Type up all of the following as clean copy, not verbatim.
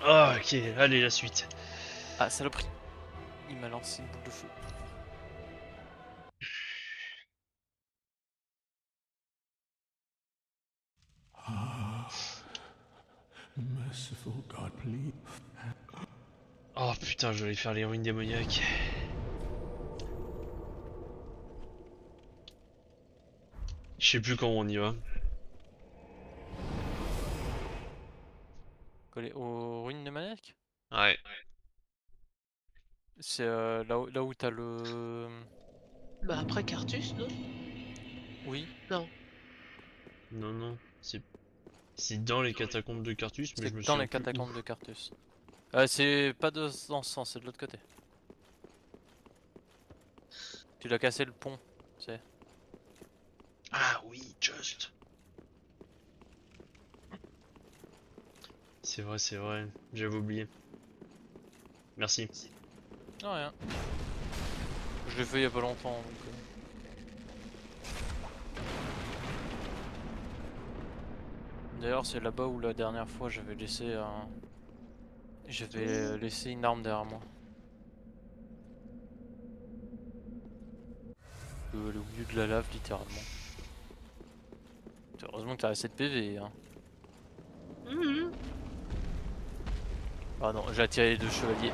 Ah, ok, allez, la suite. Ah, saloperie. Il m'a lancé une boule de feu. Merciful God, please. Oh putain, je vais faire les ruines démoniaques. Je sais plus comment on y va. Collé aux ruines de Maniac. Ouais. C'est là où t'as le... Bah après Cartus, non? Oui, Non. Non, non. C'est dans les catacombes de Cartus, mais je me c'est dans souviens les plus où. catacombes de Carthus. C'est pas dans ce sens, c'est de l'autre côté. Tu l'as cassé le pont, tu sais. Ah oui, Just. C'est vrai. J'avais oublié. Merci. Non, rien. Je l'ai fait il y a pas longtemps, donc... D'ailleurs, c'est là-bas où la dernière fois j'avais laissé un... J'avais laissé une arme derrière moi. Elle est au milieu de la lave, littéralement. Heureusement que t'as assez de PV, hein. Mhm. Ah non, j'ai attiré les deux chevaliers.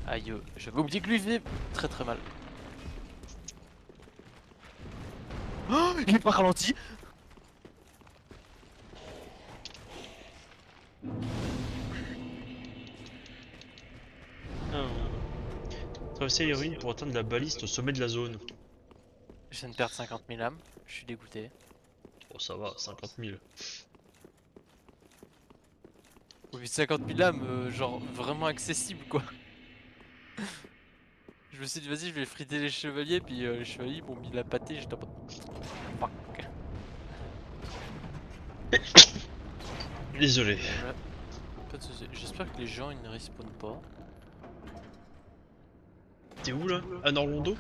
Aïe, j'avais oublié que lui faisait très très mal. Oh, il est pas ralenti. Ah, traverser les ruines pour atteindre la baliste au sommet de la zone. Je viens de perdre 50 000 âmes, je suis dégoûté. Oh, ça va, 50 000. Au bout de 50 000 âmes, genre vraiment accessible quoi. Je me suis dit, vas-y, je vais friter les chevaliers, puis les chevaliers m'ont mis la pâtée, j'étais en mode. Fuck. Désolé. Pas de soucis. J'espère que les gens ils ne respawnent pas. T'es où là? À Norlondo?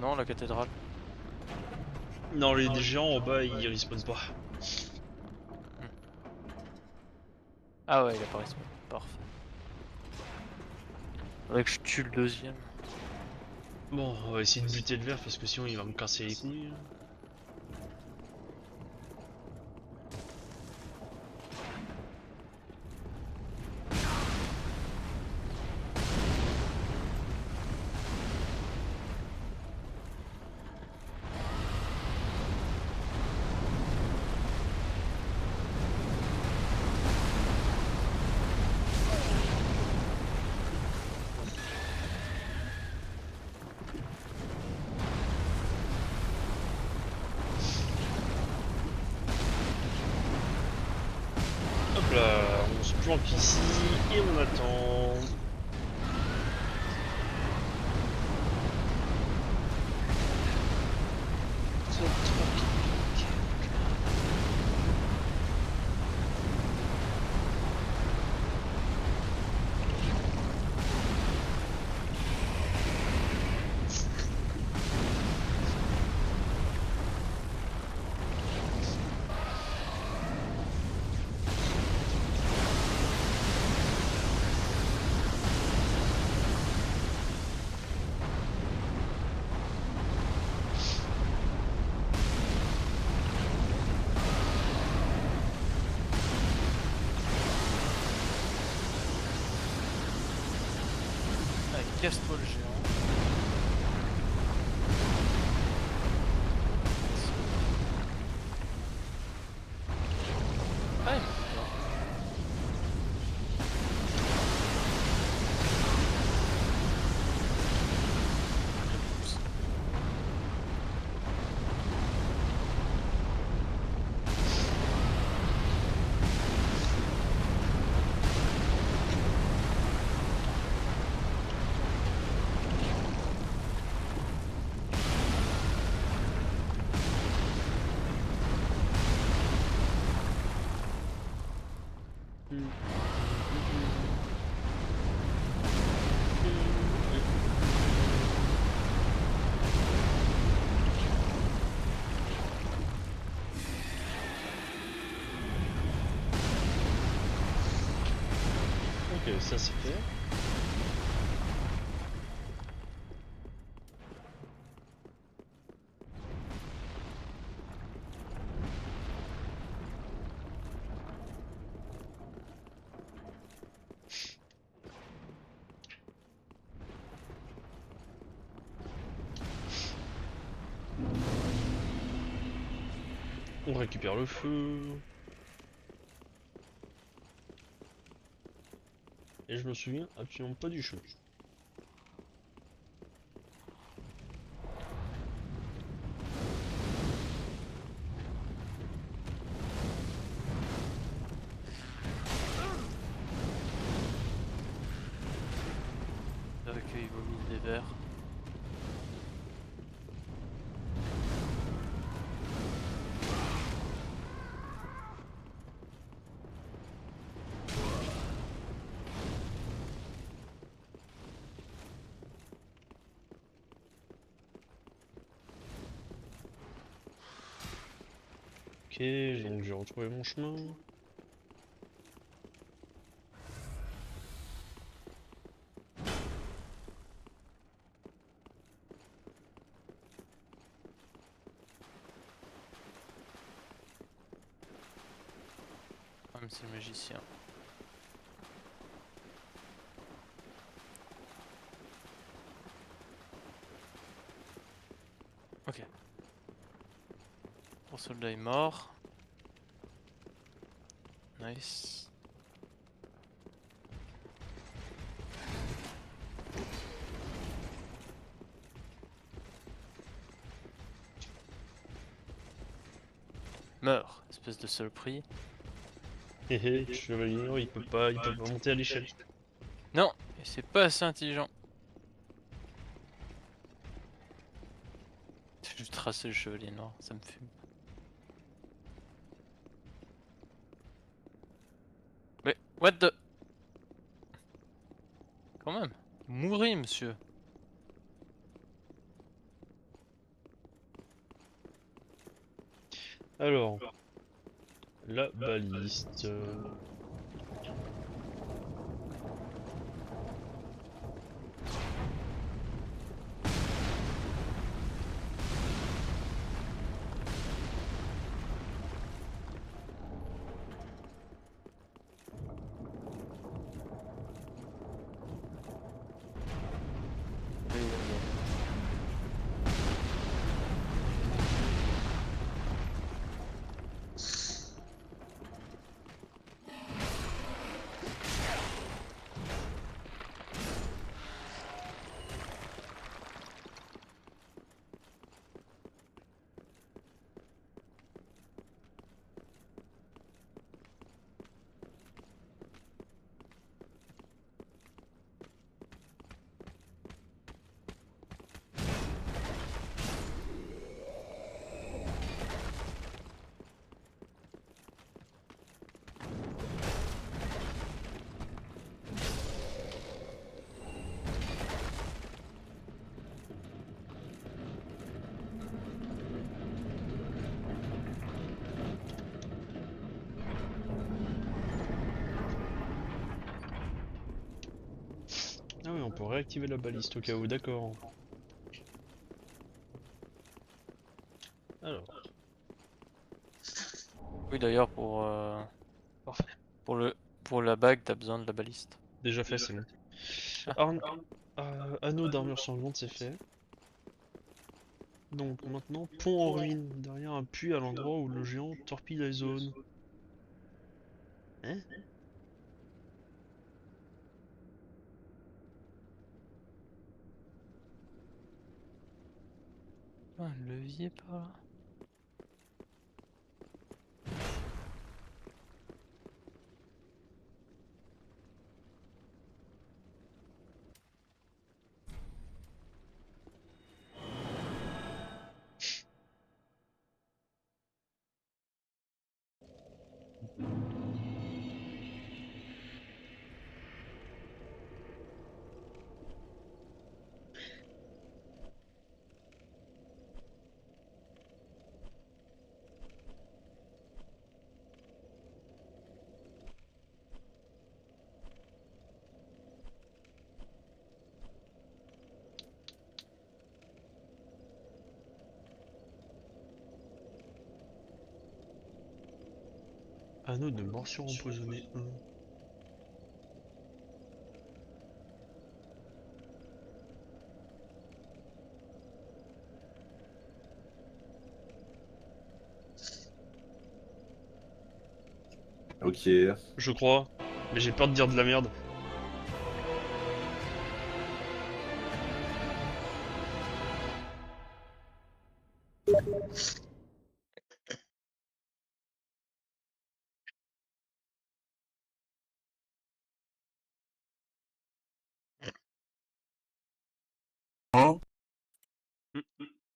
Non, la cathédrale. Non, les géants en bas ils respawnent pas. Hmm. Ah ouais, il a pas respawn. Parfait. Faudrait que je tue le deuxième. Bon, on va essayer de buter le verre parce que sinon il va me casser les couilles. Hop là, on se planque ici et on attend. Zone tranquille. Allez, casse-toi le géant. Ah, il me fait peur. ça c'est fait. On récupère le feu. Et je me souviens absolument pas du chemin. Recueil vomit des vers. Ok, donc j'ai retrouvé mon chemin. Même c'est le magicien. Ok. Mon soldat est mort. Nice. Meurs, espèce de saloperie. Hé hé, le chevalier, oh, il peut pas monter à l'échelle. Non, et c'est pas assez intelligent. J'ai juste tracé le chevalier noir, ça me fume. Mais, what the... Quand même. Mourez, monsieur. Alors, la baliste. Ah oui, on peut réactiver la baliste au cas où, d'accord. Alors, Oui, d'ailleurs, parfait. pour la bague, t'as besoin de la baliste. Déjà fait, c'est bon. Ah. Anneau d'armure sanglante, c'est fait. Donc maintenant, pont en ruine, derrière un puits à l'endroit où le géant torpille la zone. Hein? Un levier par là. Anneau de morsure empoisonnée 1. Ok. Je crois. Mais j'ai peur de dire de la merde.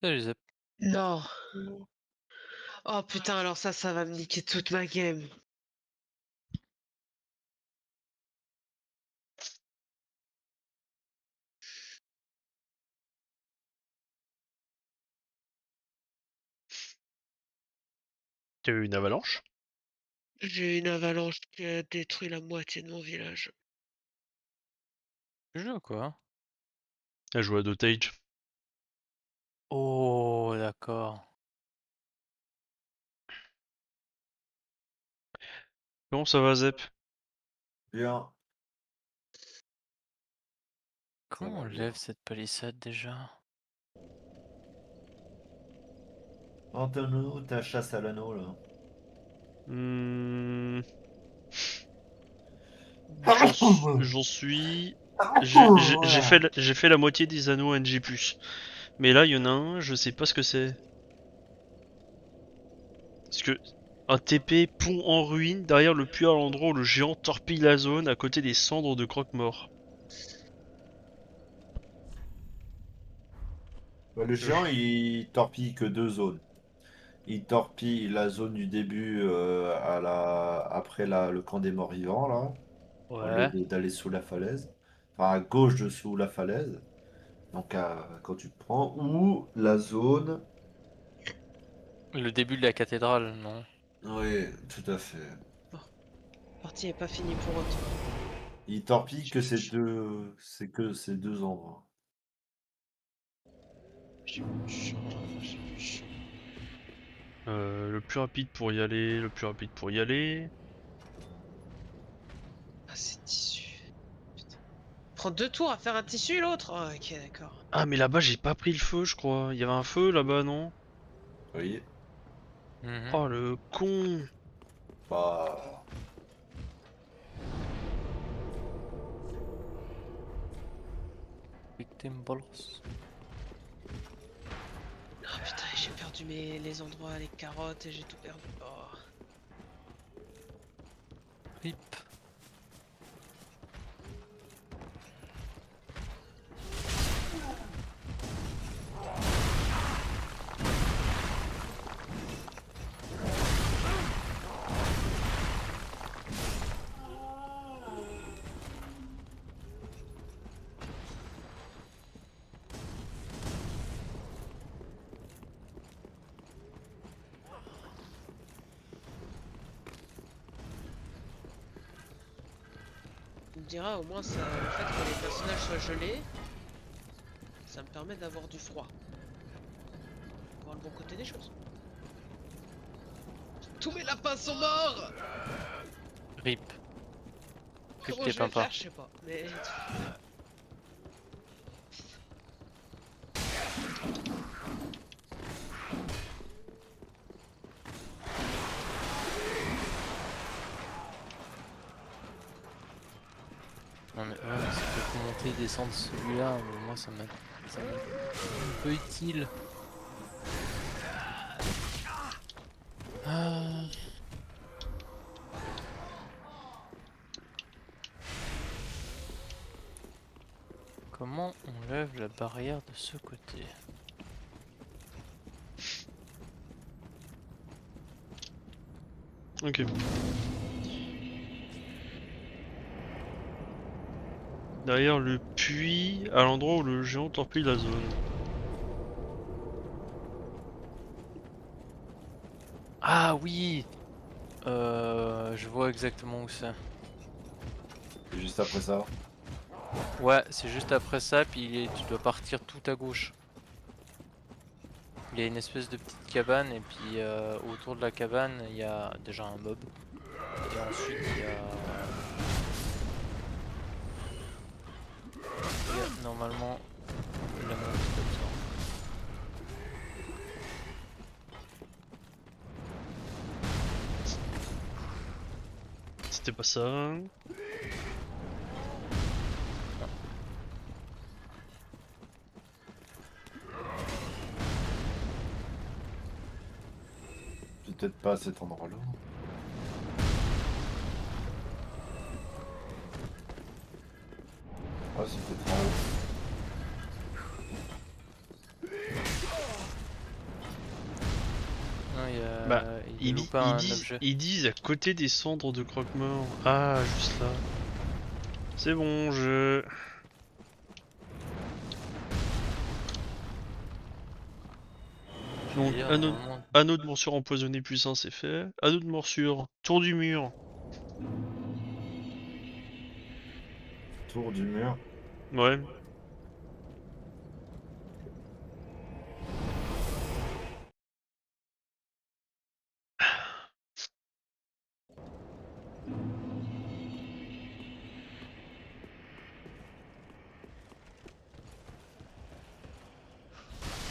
Salut Zep. Non. Oh putain, alors ça va me niquer toute ma game. T'as eu une avalanche? J'ai eu une avalanche qui a détruit la moitié de mon village. Tu joues quoi? Elle joue à Dotage. Oh, d'accord. Comment ça va, Zep? Bien. Comment on va bien. lève cette palissade déjà? Antonio, ta chasse à l'anneau là. Hmm, Ah, j'en suis. J'ai fait la moitié des anneaux NG+. Mais là, il y en a un, je sais pas ce que c'est. Parce que un TP pont en ruine derrière le puits à l'endroit où le géant torpille la zone à côté des cendres de croque-mort. Le géant, il torpille que deux zones. Il torpille la zone du début après le camp des morts vivants, là, au lieu Ouais. d'aller sous la falaise. Enfin, à gauche de sous la falaise. Donc, quand tu prends. Ou la zone. Le début de la cathédrale, non? Oui, tout à fait. Bon, la partie est pas finie pour autant. Il torpille que ces deux. C'est que ces deux endroits. J'ai plus de champ, j'ai plus de champ. Le plus rapide pour y aller, le plus rapide pour y aller. Ah, c'est tissu. Putain. Prends 2 tours à faire un tissu l'autre. Oh, ok, d'accord. Ah, mais là-bas, j'ai pas pris le feu, je crois. Il y avait un feu là-bas, non? Oui. Mhm. Oh, le con! Bah. Victim balls. Oh putain, j'ai perdu les endroits, les carottes et j'ai tout perdu. Oh. Rip. Tu me diras au moins ça, le fait que les personnages soient gelés, ça me permet d'avoir du froid. Voir le bon côté des choses. Tous mes lapins sont morts. Rip. Rip Comment tes je vais papas. faire, je sais pas. Mais Non mais ouais, ça peut monter et descendre celui-là, mais moi ça m'est un peu utile. Ah. Comment on lève la barrière de ce côté? Ok. Derrière le puits, à l'endroit où le géant torpille la zone. Ah oui! Je vois exactement où c'est. C'est juste après ça. Ouais, c'est juste après ça, puis tu dois partir tout à gauche. Il y a une espèce de petite cabane, et puis autour de la cabane, il y a déjà un mob. Et ensuite il y a normalement la montée comme ça. C'était pas ça. Peut-être pas à cet endroit-là. Ah, c'est peut-être en haut. Non, Bah, il a loupé un objet. ils disent à côté des cendres de croque-mort. Ah, juste là. C'est bon, je... Donc, D'ailleurs, normalement, anneau de morsure empoisonné plus 1, c'est fait. Anneau de morsure, tour du mur. Tour du mur. Ouais.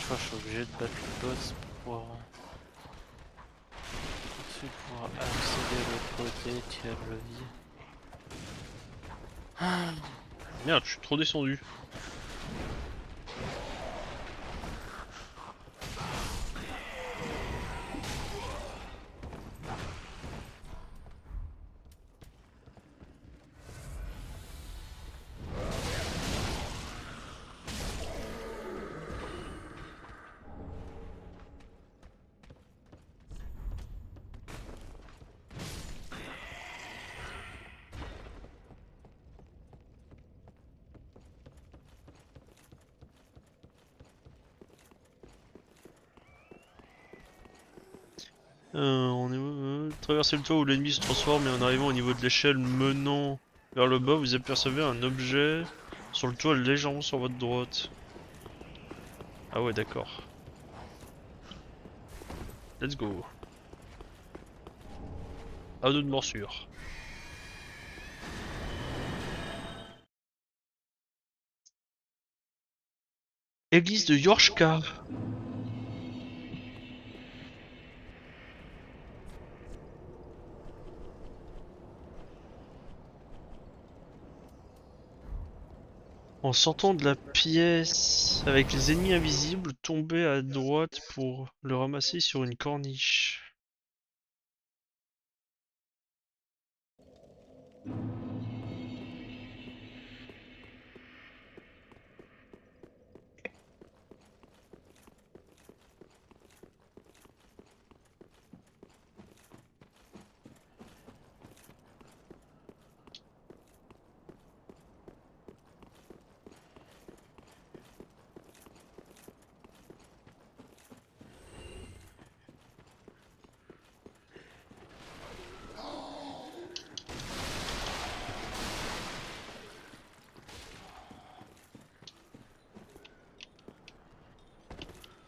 je crois que je suis obligé de battre le boss pour ensuite pouvoir accéder de l'autre côté, tirer le levier. Merde, je suis trop descendu. Traversez le toit où l'ennemi se transforme et en arrivant au niveau de l'échelle menant vers le bas, vous apercevez un objet sur le toit légèrement sur votre droite. Ah ouais, d'accord. Let's go. Anneau de morsure. Église de Yorshka. En sortant de la pièce avec les ennemis invisibles, tombez à droite pour le ramasser sur une corniche.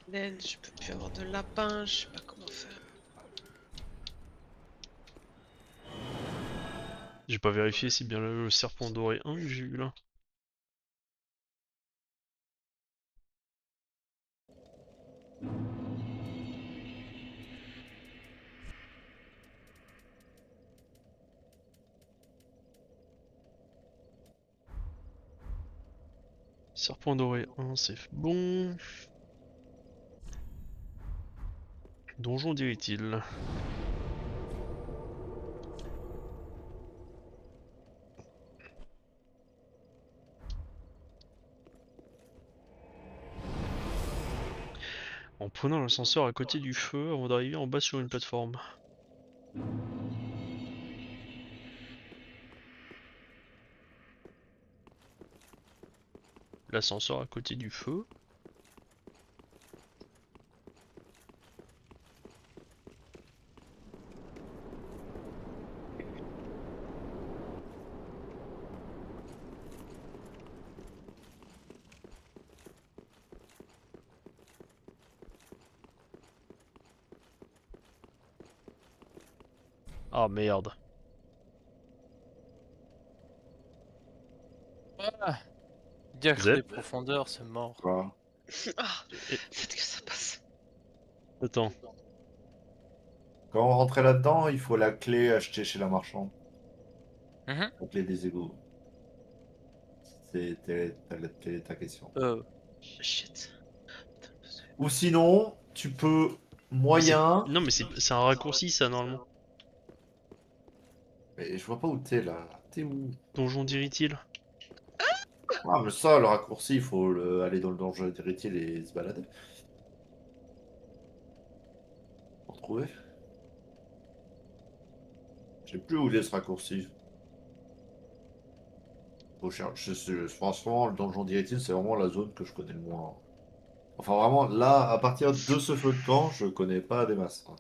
Naine, je peux plus avoir de lapin, je sais pas comment faire. J'ai pas vérifié si bien le serpent doré 1 que j'ai eu là. Serpent doré 1, c'est bon. Donjon dirait-il. En prenant l'ascenseur à côté du feu avant d'arriver en bas sur une plateforme. L'ascenseur à côté du feu. Ah merde. Dire Vous les êtes profondeurs, c'est mort. Quoi. Ah, Et- faites que ça passe. Attends. Quand on rentrait là-dedans, il faut la clé achetée chez la marchande. Mhm. La clé des égouts. Quelle est ta question? Shit. Ou sinon, tu peux Mais c'est... moyen. Non mais c'est un raccourci ça normalement. Mais je vois pas où t'es là. T'es où? Donjon dirait-il. Ah, mais ça, le raccourci, il faut aller dans le donjon d'héritier et se balader. Pour retrouver. Je sais plus où il est ce raccourci. Franchement, le donjon d'héritier, c'est vraiment la zone que je connais le moins. Enfin, vraiment, là, à partir de ce feu de camp, je connais pas des masses, hein.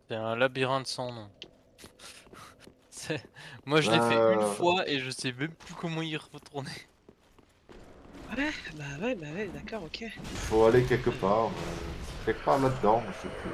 C'est un labyrinthe sans nom. C'est- Moi je l'ai fait une Euh, fois et je sais même plus comment y retourner. Bah ouais, d'accord, ok. il faut aller quelque part. C'est quelque part là-dedans, mais je sais plus.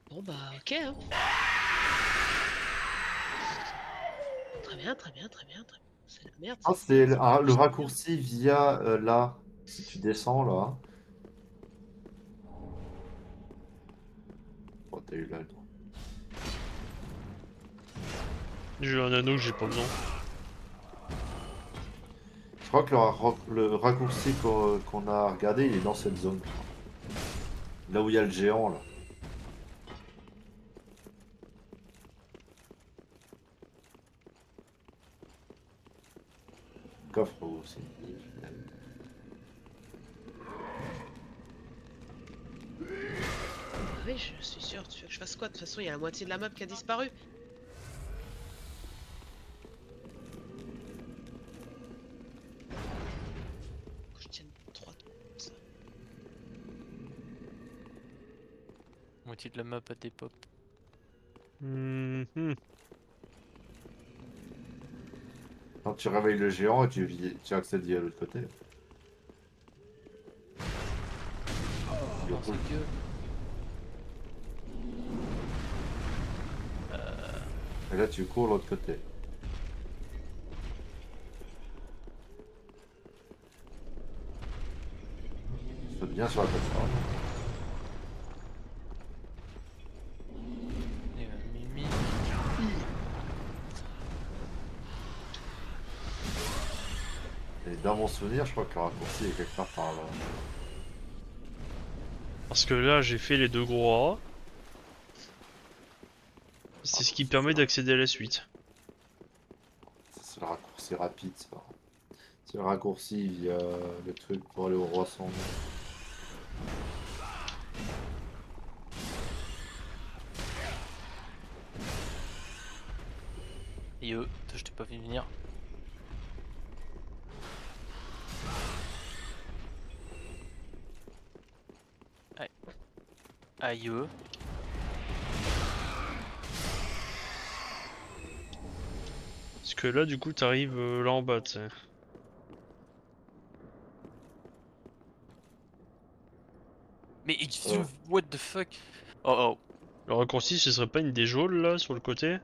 Bon bah ok, hein. Très bien, très bien, très bien, très bien. C'est la merde, Ah, c'est la merde, c'est pas le plus, c'est la merde. raccourci via là. Si tu descends là. Oh, t'as eu là. J'ai un anneau que j'ai pas besoin. Je crois que le raccourci qu'on a regardé, il est dans cette zone. Là où il y a le géant là. Coffre aussi. Ah oui, je suis sûr. Tu veux que je fasse quoi? De toute façon, il y a la moitié de la map qui a disparu. Faut que je tienne 3 ça. Moitié de la map à des pop. Mhm. Quand tu réveilles le géant, tu accèdes via l'autre côté. Il Dans sa roule. gueule. Et là, tu cours l'autre côté. Saute bien sur la plateforme. Et Mimi. Et dans mon souvenir, je crois que le raccourci est quelque part par là. Parce que là j'ai fait les deux gros rats. C'est ce qui permet d'accéder à la suite. C'est le raccourci rapide, ça. C'est le raccourci via le truc pour aller au roi sans nom. Et toi, je t'ai pas vu venir. Aïe. Aïe. Parce que là du coup t'arrives là en bas, tu sais. Mais Euh, what the fuck? Oh oh. Le raccourci ce serait pas une des geôles là sur le côté?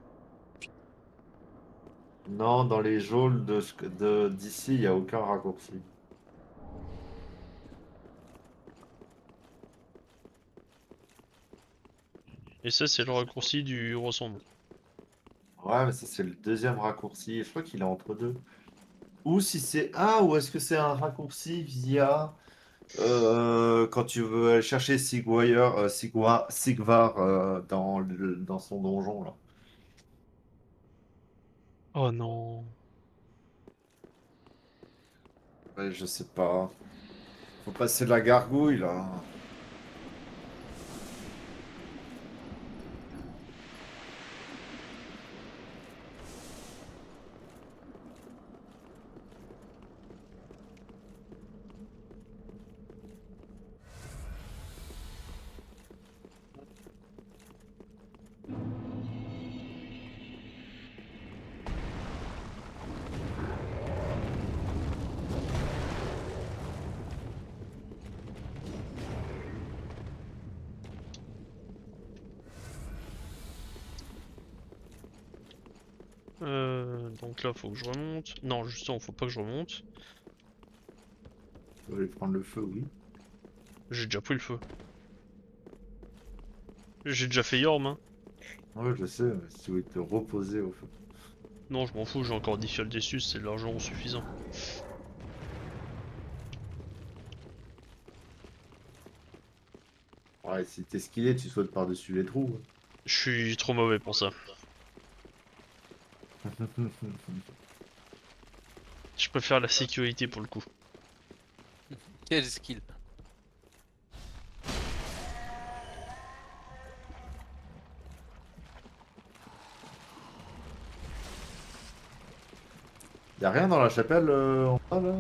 non, dans les geôles d'ici, il n'y a aucun raccourci. Et ça c'est le raccourci du roi sans nom. Ouais, mais ça, c'est le deuxième raccourci. Je crois qu'il est entre deux. Ou si c'est. Ah, ou est-ce que c'est un raccourci via. Quand tu veux aller chercher Sigvar dans son donjon, là. Oh non. Ouais, je sais pas. Faut passer la gargouille, là. donc là faut que je remonte. Non, justement, faut pas que je remonte. On va aller prendre le feu, oui. J'ai déjà pris le feu. J'ai déjà fait Yorm, hein. Ouais, je sais, mais si tu veux te reposer au feu. Non, je m'en fous, j'ai encore 10 fioles déçues, c'est largement suffisant. Ouais, si t'es skillé, tu sautes par-dessus les trous. Je suis trop mauvais pour ça. Je préfère la sécurité pour le coup. Quel skill. Y'a rien dans la chapelle en bas là?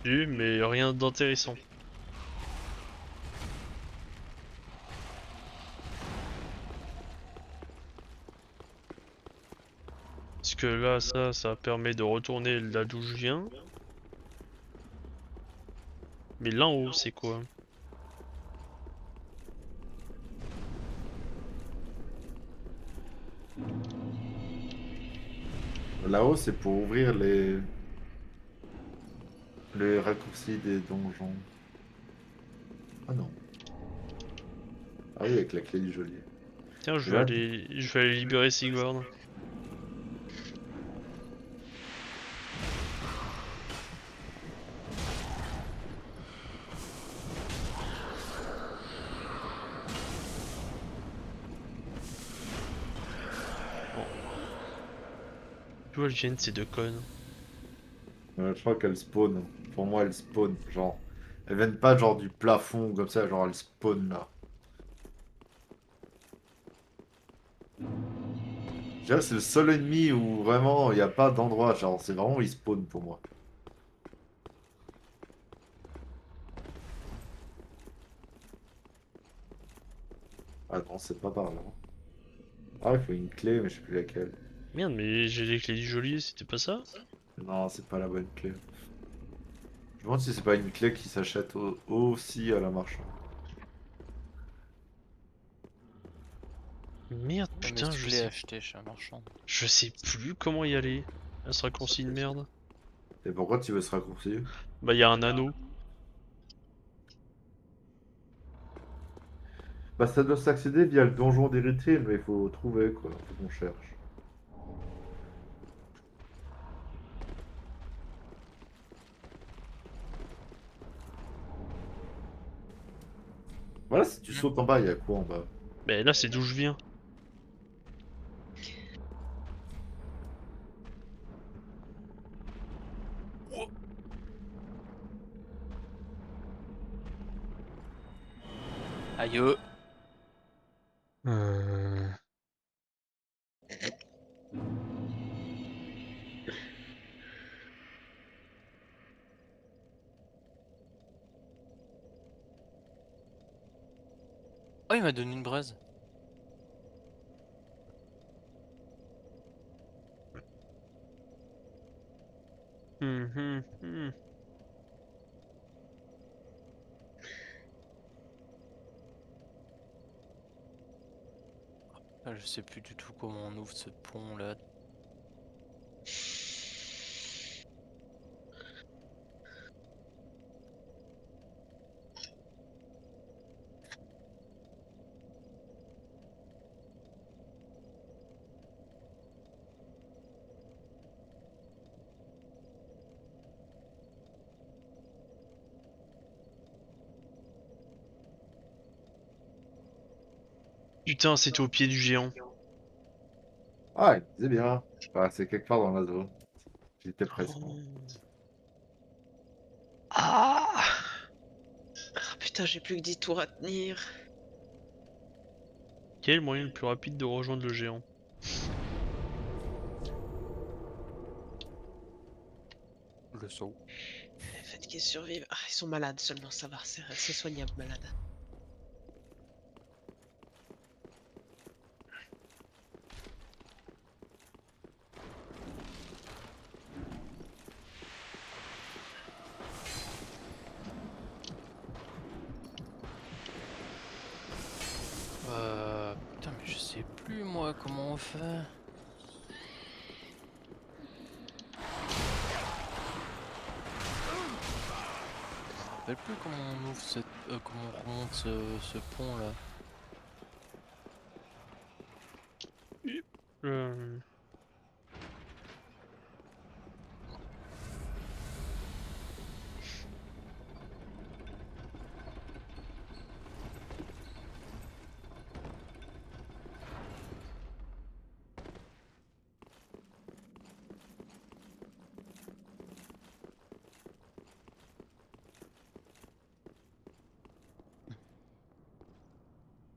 Oui, mais rien d'intéressant. Parce que là, ça permet de retourner là d'où je viens. Mais là en haut, c'est quoi? Là-haut, c'est pour ouvrir les raccourcis des donjons. Ah non. Ah oui, avec la clé du geôlier. Tiens, Et là, je vais aller libérer Sigvard. Bon. D'où elles viennent ces deux connes? je crois qu'elle spawn. Pour moi, elle spawn. Genre, elles viennent pas genre du plafond comme ça, genre elles spawn là. Je dirais que c'est le seul ennemi où vraiment il n'y a pas d'endroit. Genre, c'est vraiment il spawn pour moi. Ah non, c'est pas par là. Ah, il faut une clé, mais je sais plus laquelle. Merde, mais j'ai les clés du geôlier, c'était pas ça? Non, c'est pas la bonne clé. Je me demande si c'est pas une clé qui s'achète aussi à la marchande. Merde, La putain, clé achetée chez un marchand. je sais plus comment y aller. Un raccourci de merde. Et pourquoi tu veux ce raccourci? Bah, y a un anneau. Bah, ça doit s'accéder via le donjon d'Erythrine, mais il faut trouver quoi. Faut qu'on cherche. Voilà, si tu sautes en bas, il y a quoi en bas? Bah, là, c'est d'où je viens. Aïe. Oh, il m'a donné une braise. Hum. Ah, je sais plus du tout comment on ouvre ce pont là. Putain, c'était au pied du géant. Ah, c'est bien. Bah, c'est quelque part dans la zone. J'étais presque. Ah, ah, putain, j'ai plus que 10 tours à tenir. Quel est le moyen le plus rapide de rejoindre le géant? Le saut. Faites qu'ils survivent. Ah, ils sont malades seulement, ça va, c'est soignable, malade. Putain, mais je sais plus moi comment on fait. rappelle plus comment on ouvre cette, comment on remonte ce pont là. Euh,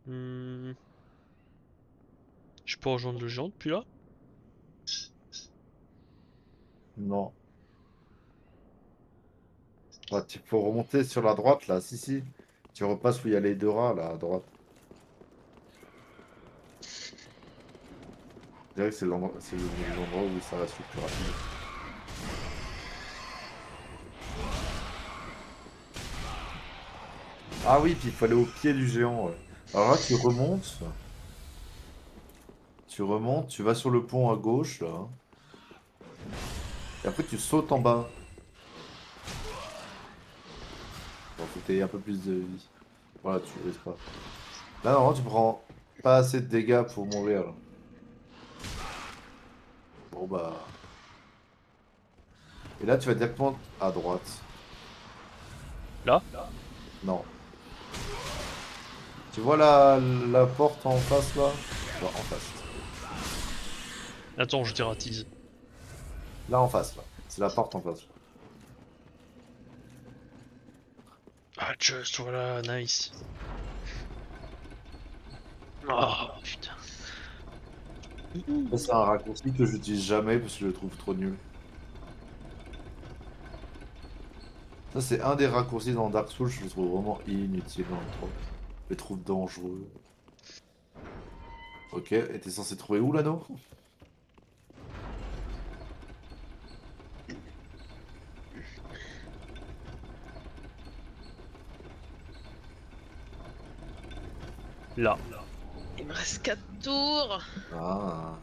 hmm, Je peux rejoindre le géant depuis là? Non. Ouais, tu peux remonter sur la droite là, si si. Tu repasses où il y a les deux rats là à droite. Je dirais que c'est l'endroit où ça reste le plus rapide. Ah oui, puis il faut aller au pied du géant. Ouais. Alors là, tu remontes, tu vas sur le pont à gauche là, et après tu sautes en bas. Bon, faut que t'aies un peu plus de vie. Voilà, tu risques pas. Là, normalement, tu prends pas assez de dégâts pour mourir là. Bon bah. Et là, tu vas directement à droite. Là? Non. Tu vois la porte en face là? Enfin, en face. Attends, je dératise. Là en face là. C'est la porte en face. Ah, just, voilà, nice. Oh, putain. Ça, c'est un raccourci que j'utilise jamais parce que je le trouve trop nul. Ça, c'est un des raccourcis dans Dark Souls, je le trouve vraiment inutile dans le 3. Je le trouve dangereux. Ok, et t'es censé trouver où l'anneau? Là. Il me reste 4 tours. Ah.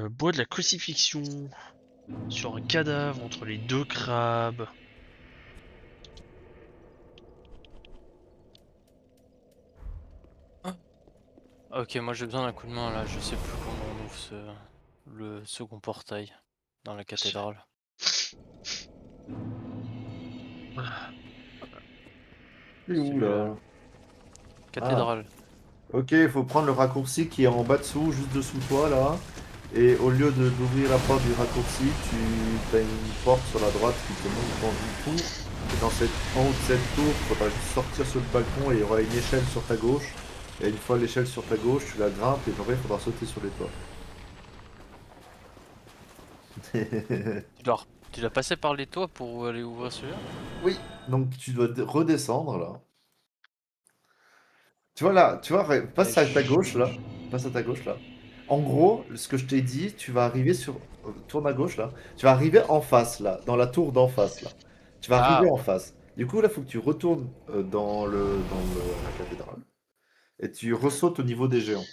Bois de la crucifixion. Sur un cadavre entre les deux crabes. Ok, moi j'ai besoin d'un coup de main là, je sais plus comment on ouvre le second portail dans la cathédrale. C'est où Celui-là, là? là. Ah. Cathédrale. Ok, il faut prendre le raccourci qui est en bas dessous, juste dessous toi là. Et au lieu d'ouvrir la porte du raccourci, tu as une porte sur la droite qui te montre dans une tour. Et en haut de cette tour, il faudra juste sortir sur le balcon et il y aura une échelle sur ta gauche. Et une fois l'échelle sur ta gauche, tu la grimpes et après il faudra sauter sur les toits. Tu dois passer par les toits pour aller ouvrir celui-là? Oui, donc tu dois redescendre là. Tu vois là, tu vois, passe à ta gauche là. Passe à ta gauche là. En gros, ce que je t'ai dit, tu vas arriver sur. Tourne à gauche là. Tu vas arriver en face là, dans la tour d'en face là. Tu vas Ah, arriver en face. Du coup, là, faut que tu retournes la cathédrale. Et tu ressautes au niveau des géants.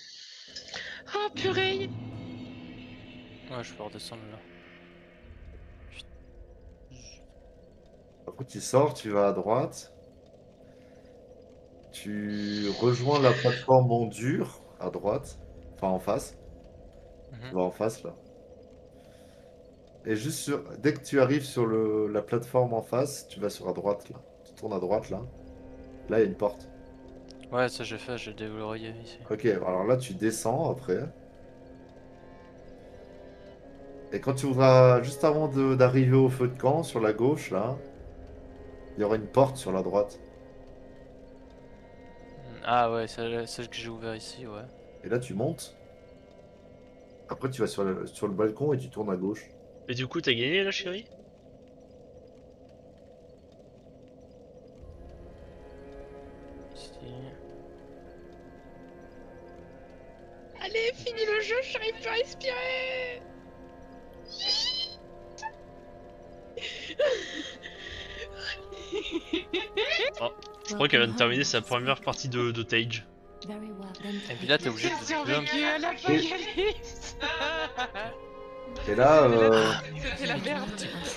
Ah, purée. ouais, je peux redescendre là. Après, tu sors, tu vas à droite. Tu rejoins la plateforme en dur à droite. Enfin, en face. Tu Mhm. vas en face là. Et juste dès que tu arrives sur la plateforme en face, tu vas sur à droite là. Tu tournes à droite là. Là, il y a une porte. Ouais, ça j'ai fait, j'ai déverrouillé ici. Ok, alors là, tu descends après. Et quand tu voudras, juste avant d'arriver au feu de camp, sur la gauche là, il y aura une porte sur la droite. Ah ouais, celle que j'ai ouvert ici, ouais. Et là, tu montes. Après, tu vas sur le balcon et tu tournes à gauche. Et du coup, t'as gagné là, chérie? Ici. Allez, finis le jeu, j'arrive plus à respirer. Je crois qu'elle vient de terminer sa première partie de Tage. Very well, then Et puis là, t'es obligé J'ai de survécu à l'apocalypse. Et là, C'était la merde.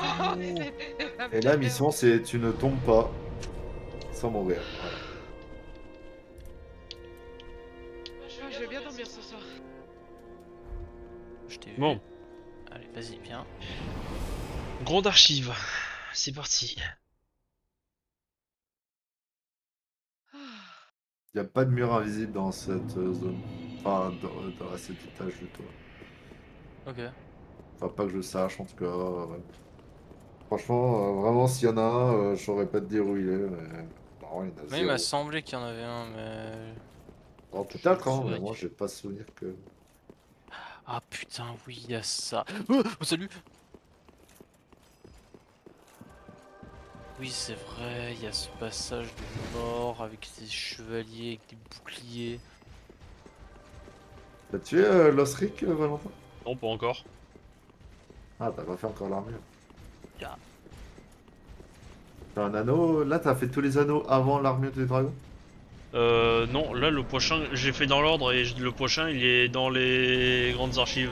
Oh, c'était la et la merde. mission, c'est tu ne tombes pas sans mourir. Voilà. Oh, je vais bien dormir ce soir. Je t'ai vu. Bon, Allez, vas-y, viens. grande archive. C'est parti. Il n'y a pas de mur invisible dans cette zone. Enfin, dans cet étage de toit. Ok. Enfin, pas que je sache, en tout cas. Ouais. Franchement, vraiment, s'il y en a un, je saurais pas te dire où il est. Mais... Non, il y en a Mais il m'a zéro. semblé qu'il y en avait un, mais... Bon, Je peut-être, hein, mais moi, vérifie. j'ai pas souvenir que. Ah putain, oui, il y a ça. Oh, salut. Oui, c'est vrai, il y a ce passage de mort avec ces chevaliers, avec des boucliers. T'as tué Losric, Valentin? Non, pas encore. Ah, t'as pas fait encore l'armure. Ah. T'as un anneau. Là, t'as fait tous les anneaux avant l'armure des dragons? Non, là le prochain, j'ai fait dans l'ordre et le prochain il est dans les grandes archives.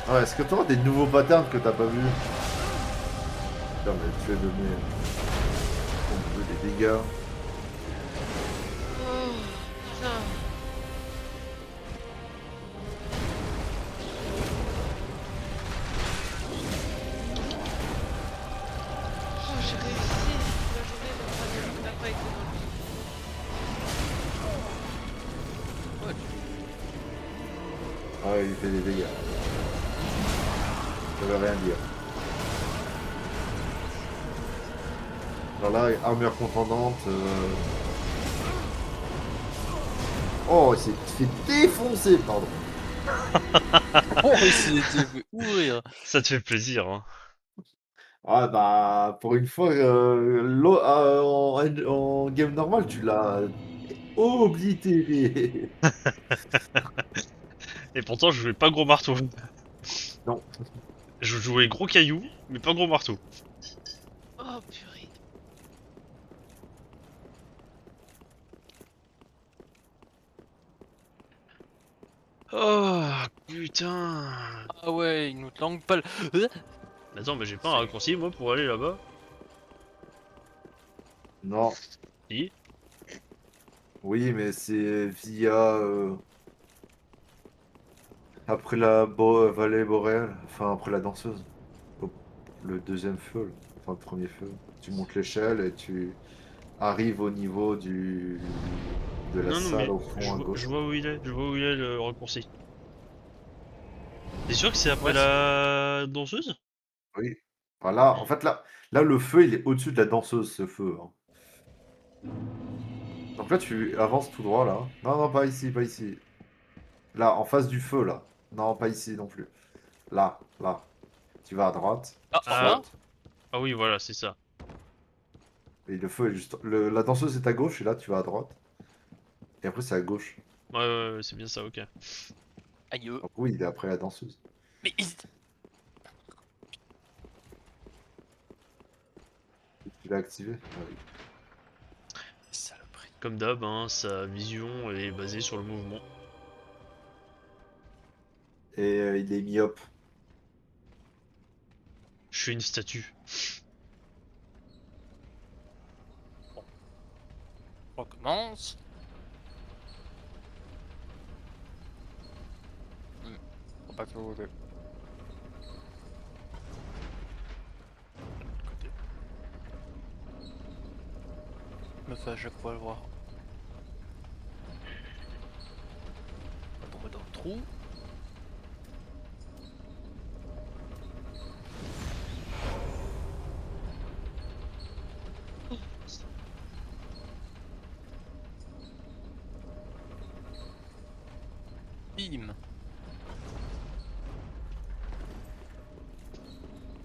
Ah, est-ce que t'auras des nouveaux patterns que t'as pas vu? Putain, mais tu es donné. On veut des dégâts. Oh, putain. Oh, j'ai réussi. La journée n'a pas été bonne. Ah, il fait des dégâts. Ça veut rien dire. Alors là, armure contendante. Oh, il s'est fait défoncer, pardon. Oh, il s'est fait ouvrir. Ça te fait plaisir, hein. Ah bah, pour une fois, en game normal, tu l'as oblitéré. Et pourtant je jouais pas gros marteau. Non. Je jouais gros caillou, mais pas gros marteau. Oh, purée. Oh putain. Ah ouais, une autre langue, pas le... Attends, mais j'ai pas un raccourci moi pour aller là-bas. Non. Si. Oui, mais c'est via... après la vallée boréale. Enfin, après la danseuse. Au- Le deuxième feu, là. Enfin, le premier feu. Tu montes l'échelle et tu arrives au niveau de la Non, non, salle mais au fond à je gauche. vois où il est. Je vois où il est le raccourci. T'es sûr que c'est après Ouais, la danseuse? Oui. Voilà, en fait, là, le feu, il est au-dessus de la danseuse, ce feu, hein. Donc là, tu avances tout droit, là. Non, non, pas ici, pas ici. Là, en face du feu, là. Non, pas ici non plus. Là, là. Tu vas à droite, Ah, tu en bas? Ah, sautes. ah oui, voilà, c'est ça. Et le feu est juste... la danseuse est à gauche, et là, tu vas à droite. Et après, c'est à gauche. Ouais, ouais, ouais, c'est bien ça, ok. Aïe. Donc oui, il est après la danseuse. Mais... Tu l'as activé? Ah oui. Saloperie. Comme d'hab, hein, sa vision est basée sur le mouvement. Et il est myope. Je suis une statue. On recommence. Faut pas trop de... Me fait à chaque fois le voir. On va tomber dans le trou. Bim.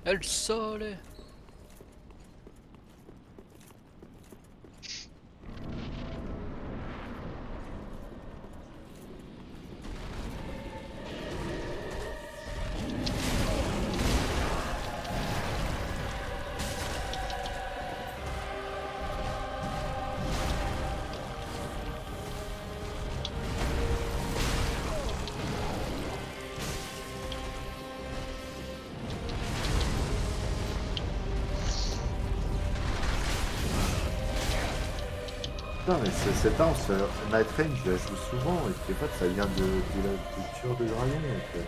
El sole. Non, mais cette arme, Night Range, je la joue souvent, et puis en fait, ça vient de la culture de dragon. En fait.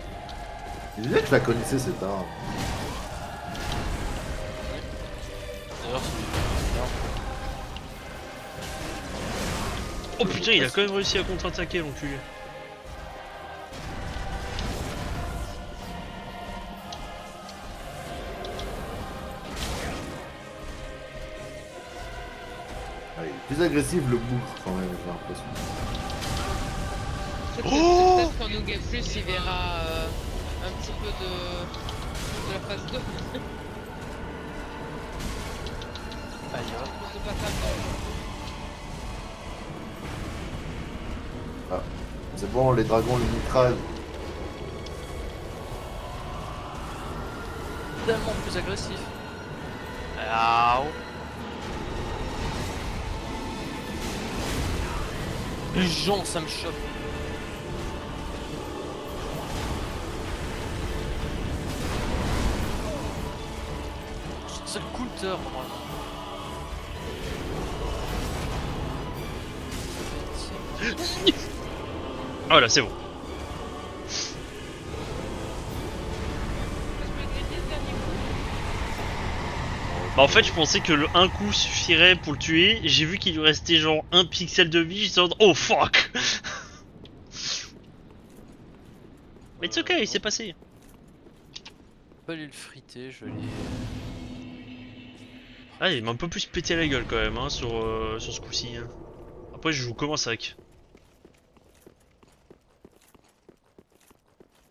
Je disais que je la connaissais cette arme. D'ailleurs, c'est bien. Oh putain, il a quand même réussi à contre-attaquer l'enculé. Ah, il est plus agressif le bougre quand même, j'ai l'impression. Peut-être qu'en nous game plus, il verra un petit peu de la phase 2. Aïe, hop. De passage. Ah, c'est bon, les dragons le mitraillent. Tellement plus agressif. Ah, oh. Les gens, ça me choque. C'est le coulter, moi. Ah là, c'est bon. Bah en fait, je pensais que le un coup suffirait pour le tuer. J'ai vu qu'il lui restait genre un pixel de vie. J'étais en mode, oh fuck. Mais c'est ok, il s'est passé. Je vais aller le friter, je vais aller. Ah, il m'a un peu plus pété la gueule quand même hein, sur ce coup-ci. Hein. Après, je joue comme un sac.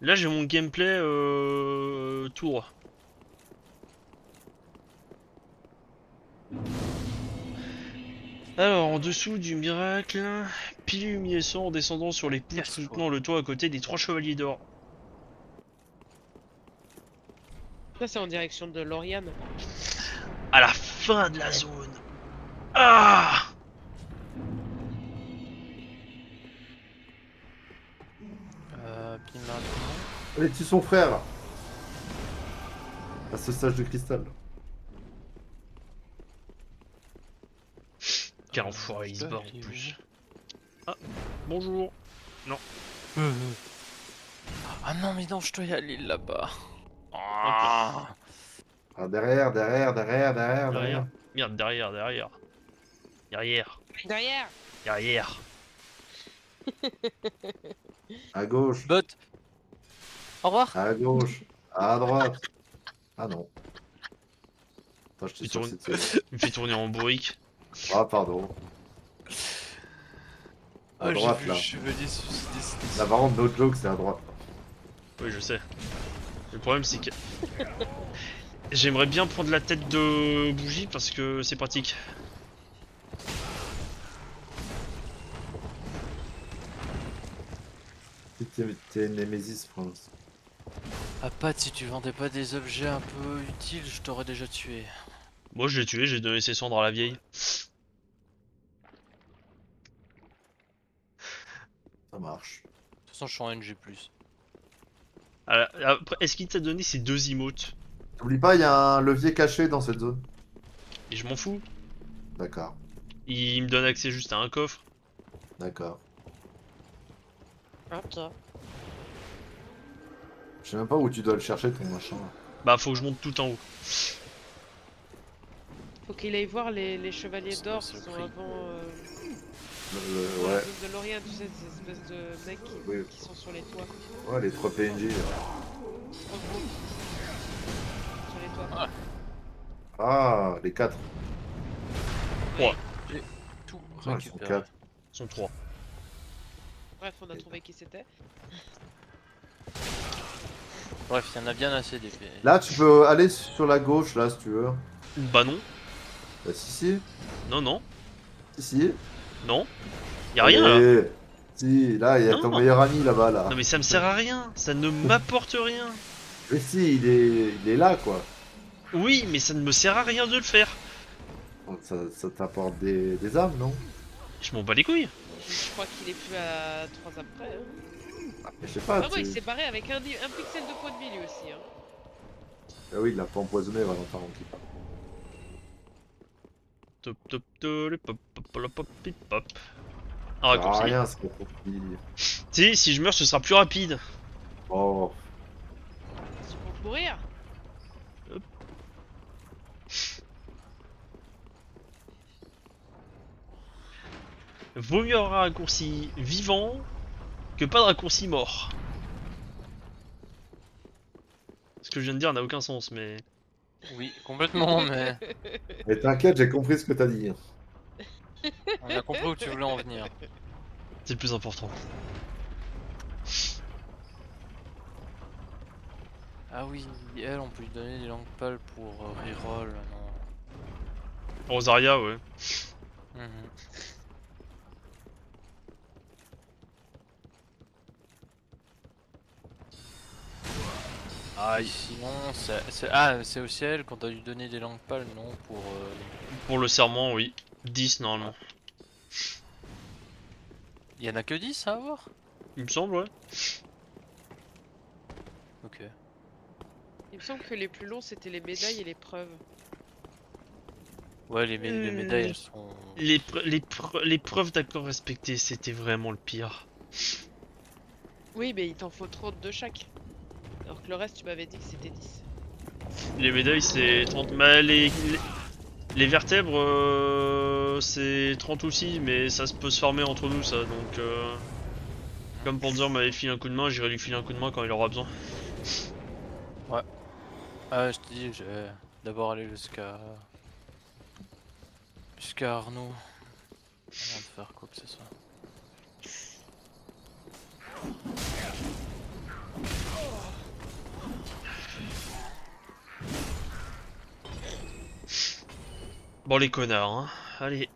Là, j'ai mon gameplay tout droit. Alors, en dessous du miracle, pile luminescent en descendant sur les poutres soutenant le toit à côté des 3 chevaliers d'or. Ça, c'est en direction de Lauriane. À la fin de la zone. Ah! Puis maintenant. Allez, tue son frère. À ce stage de cristal. Quel enfoiré, il se bat en il est plus. Ah, bonjour. Ah non, mais non, je dois y aller là-bas. Ah. Ah, derrière. Merde, derrière. Derrière. À gauche, Bot. Au revoir. à gauche, à droite. Ah non. Attends, je t'ai Il sûr que tourne. c'était... Il me fait tourner en bourrique. Ah, pardon. À Ah, j'ai droite, vu là. le chevalier suicider. Là, par contre, no joke, c'est à droite. Oui, je sais. Le problème, c'est que. J'aimerais bien prendre la tête de bougie parce que c'est pratique. T'es Nemesis, France. Ah, Pat, si tu vendais pas des objets un peu utiles, je t'aurais déjà tué. Moi, je l'ai tué, j'ai donné ses cendres à la vieille. Ça marche. De toute façon, je suis en NG+. Après, est-ce qu'il t'a donné ces 2 emotes? N'oublie pas, il y a un levier caché dans cette zone. Et je m'en fous. D'accord, Il me donne accès juste à un coffre. d'accord. Ah, toi. Je sais même pas où tu dois le chercher, ton machin. Bah, faut que je monte tout en haut. Faut qu'il aille voir les chevaliers C'est d'or pas qui ça, sont le prix. avant Ouais, la zone de Lauriane, tu sais, ces espèces de mecs Oui. qui sont sur les toits. ouais, les 3 PNJ. là. En gros. Sur les toits. Ah, les 4. Tout Ah, ils sont récupéré. 4. Ils sont 3. Bref, on a trouvé qui c'était. Bref, il y en a bien assez d'épées. Là, tu peux aller sur la gauche, là, si tu veux. Bah non. Bah, si. Non. Si. Non. Y'a rien là. Allez. Si, là, il y a Non. ton meilleur ami là-bas, là. Non mais ça me sert à rien. Ça ne m'apporte rien. Mais si, il est là, quoi. Oui, mais ça ne me sert à rien de le faire. Donc, ça t'apporte des âmes, non? Je m'en bats les couilles. Je crois qu'il est plus à 3 après. Hein. Mais je sais pas, Vraiment, il s'est barré avec un pixel de poids de vie lui aussi. Hein. Ah oui, il l'a pas empoisonné, Valentin Ronqui. De Top top top, pop pop pop pop pip, pop. Un Ça sert à raccourci. rien, c'est raccourci. Si je meurs, ce sera plus rapide. Oh, C'est pour mourir. Vaut mieux avoir un raccourci vivant que pas de raccourci mort. Ce que je viens de dire n'a aucun sens, mais... Oui, complètement, mais mais t'inquiète, j'ai compris ce que t'as dit. on a compris où tu voulais en venir. C'est le plus important. Ah oui, elle, on peut lui donner des langues pâles pour reroll, non. Rosaria, ouais. Mhm. Aïe. Sinon, ah, c'est aussi elle qu'on doit lui donner des langues pâles, non, pour... Pour le serment, oui. 10 normalement. Il y en a que 10 à avoir? Il me semble, ouais. Ok. Il me semble que les plus longs c'était les médailles et les preuves. Ouais, les médailles, elles sont... Les preuves d'accord respectées, c'était vraiment le pire. Oui, mais il t'en faut 30 de chaque. Alors que le reste, tu m'avais dit que c'était 10. Les médailles, c'est 30. Mais les vertèbres, c'est 30 aussi, mais ça peut se farmer entre nous, ça. Donc, comme Panzer m'avait filé un coup de main, j'irai lui filer un coup de main quand il aura besoin. Ah, je te dis, je vais d'abord aller jusqu'à Arnaud avant de faire quoi que ce soit. Bon, les connards, hein. Allez.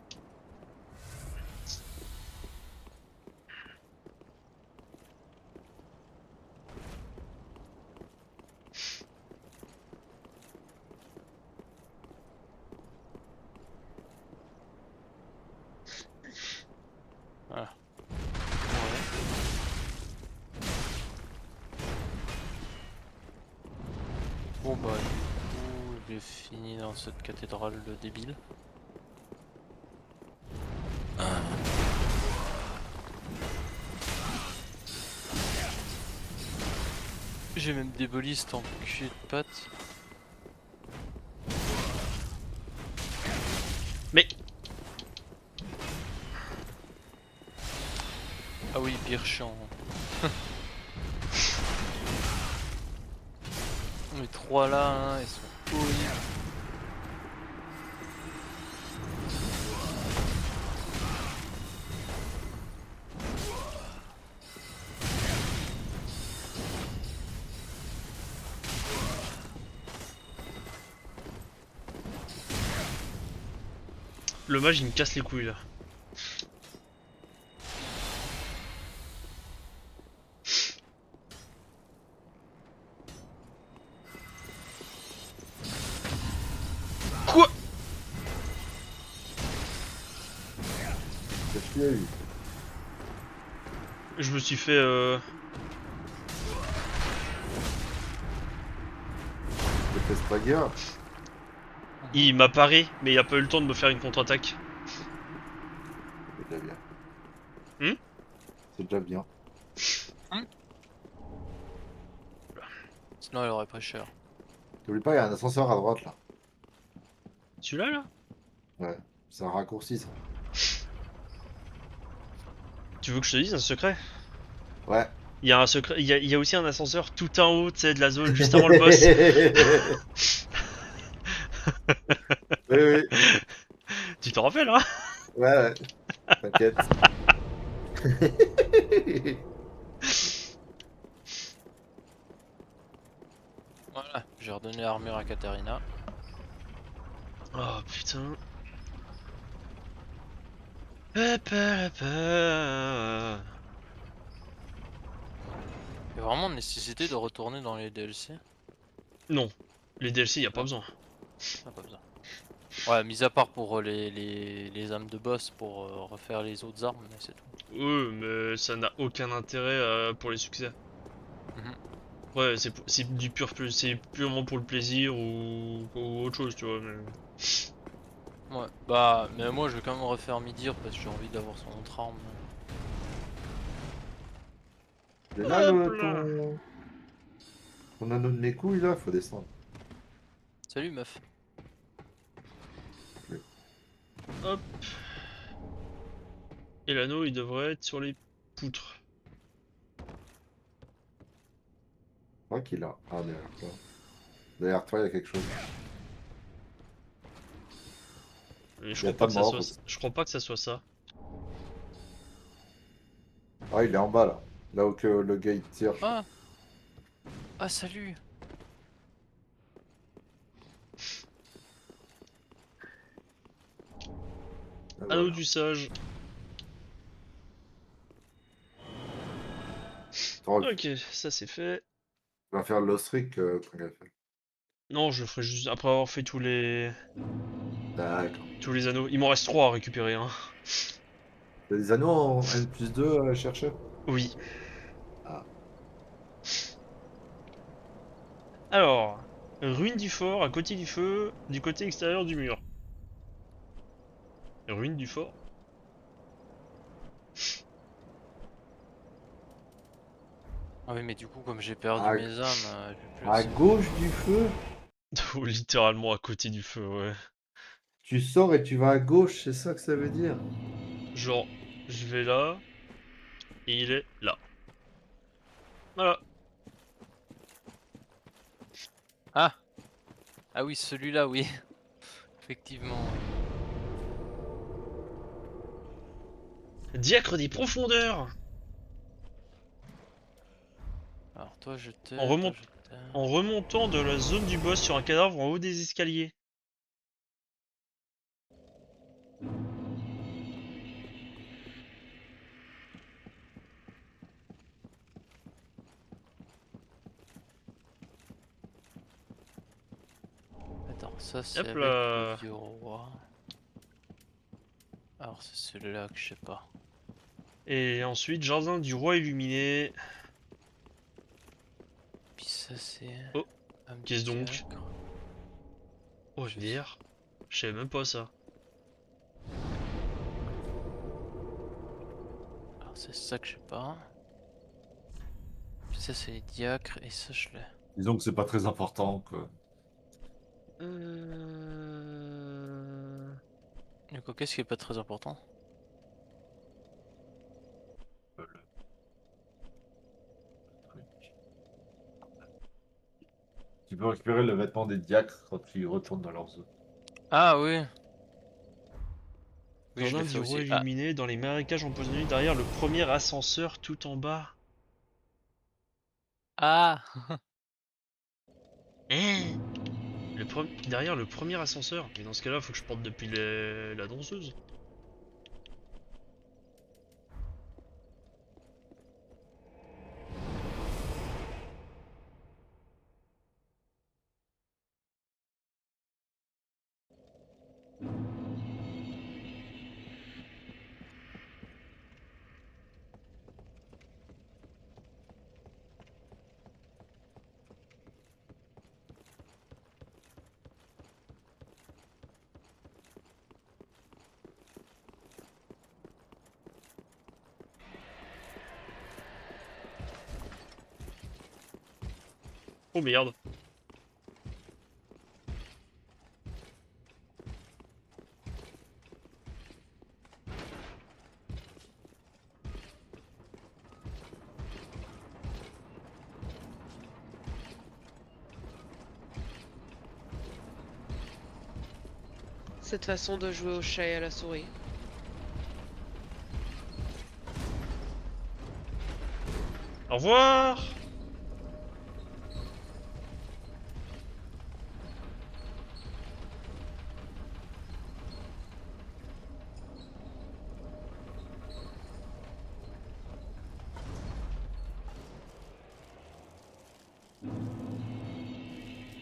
Ouais. Bon bah du coup j'ai fini dans cette cathédrale de débile. J'ai même démoli cet enculé de patte. Mais, Ah oui, pire chiant. Les trois là, hein, ils sont horribles. le mage, il me casse les couilles, là. Quoi? Qu'est-ce qu'il y a eu? Je me suis fait, J'ai fait Spraguer. Il m'a paré, mais il a pas eu le temps de me faire une contre-attaque. C'est déjà bien. Hmm. C'est déjà bien. Sinon elle aurait pris cher. T'oublies pas, il y a un ascenseur à droite là. Celui-là, là? Ouais, c'est un raccourci ça. Tu veux que je te dise un secret? Ouais. Il y a un secret, il y a aussi un ascenseur tout en haut, tu sais, de la zone, juste avant le boss. Oui, oui. Tu t'en rappelles, hein? Ouais, ouais. T'inquiète. Voilà, j'ai redonné l'armure à Katarina. Oh putain. Hop, hop, hop. Il y a vraiment nécessité de retourner dans les DLC. Non, les DLC, y a pas Ah. besoin. Ah, pas besoin. Ouais, mis à part pour les âmes de boss pour refaire les autres armes, mais c'est tout. Mais ça n'a aucun intérêt pour les succès. Mhm. Ouais, c'est c'est purement pour le plaisir ou autre chose, tu vois. Mais... Ouais, bah, mais moi je vais quand même refaire Midir parce que j'ai envie d'avoir son autre arme. Et là, Hop le, là. ton anneau de mes couilles, là, faut descendre. Salut meuf. Hop. Et l'anneau, il devrait être sur les poutres. Je crois qu'il a. Ah, derrière toi. Derrière toi, il y a quelque chose. Mais je Il y a crois pas ta que ça mort soit, aussi. je crois pas que ça soit ça. Ah, il est en bas, là. Là où que le gars, il tire. Ah! Ah, salut! Ah, Anneau voilà. du sage. Tu Ok, ça c'est fait. vas faire l'ostric, tant qu'à faire. Non, je le ferai juste après avoir fait D'accord. tous les anneaux. Il m'en reste 3 à récupérer, hein. T'as des anneaux en N+2 à chercher? Oui. Ah. Alors, ruine du fort à côté du feu, du côté extérieur du mur. Ruine du fort? Ah oui, mais du coup, comme j'ai perdu À, mes âmes, j'ai plus à accès. gauche du feu, Ou littéralement à côté du feu, ouais. tu sors et tu vas à gauche, c'est ça que ça veut dire? Genre, je vais là, et il est là. Voilà. Ah! Ah oui, celui-là, oui. Effectivement, oui. Diacre des profondeurs! Alors toi, je En, t'ai, toi, remont- je t'ai. en remontant de la zone du boss sur un cadavre en haut des escaliers. Attends, ça c'est Hop avec le là. vieux roi. Alors c'est celui-là que je sais pas. Et ensuite, jardin du roi illuminé. Puis ça c'est Oh, âme du qu'est-ce donc? diacre. Oh, Je sais. MDR. Je savais même pas ça. Alors c'est ça que je sais pas. Puis ça c'est les diacres et ça je l'ai. Disons que c'est pas très important, quoi. Euh... Du coup, qu'est-ce qui est pas très important? Le truc. Tu peux récupérer le vêtement des diacres quand tu retournes dans leur zone. Ah oui! Oui, je Jardin l'ai fait du roi aussi. Ah! illuminé dans les marécages empoisonnés derrière le premier ascenseur tout en bas. Ah! Hein? Derrière le premier ascenseur. Mais dans ce cas-là, faut que je porte depuis la danseuse. Oh merde. Cette façon de jouer au chat et à la souris. Au revoir!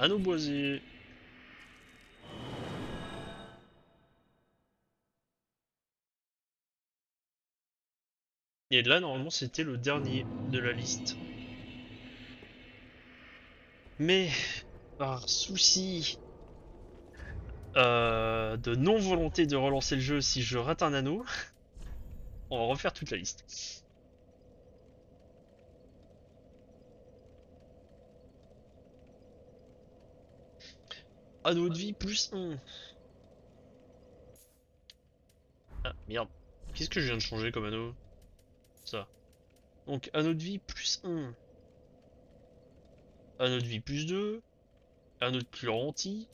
Anneau boisé. Et là, normalement, c'était le dernier de la liste. Mais, par souci de non-volonté de relancer le jeu si je rate un anneau, on va refaire toute la liste. Anneau de vie plus 1. Ah merde. Qu'est-ce que je viens de changer comme anneau? Ça. Donc anneau de vie plus 1. Anneau de vie plus 2. Anneau de Cluranti.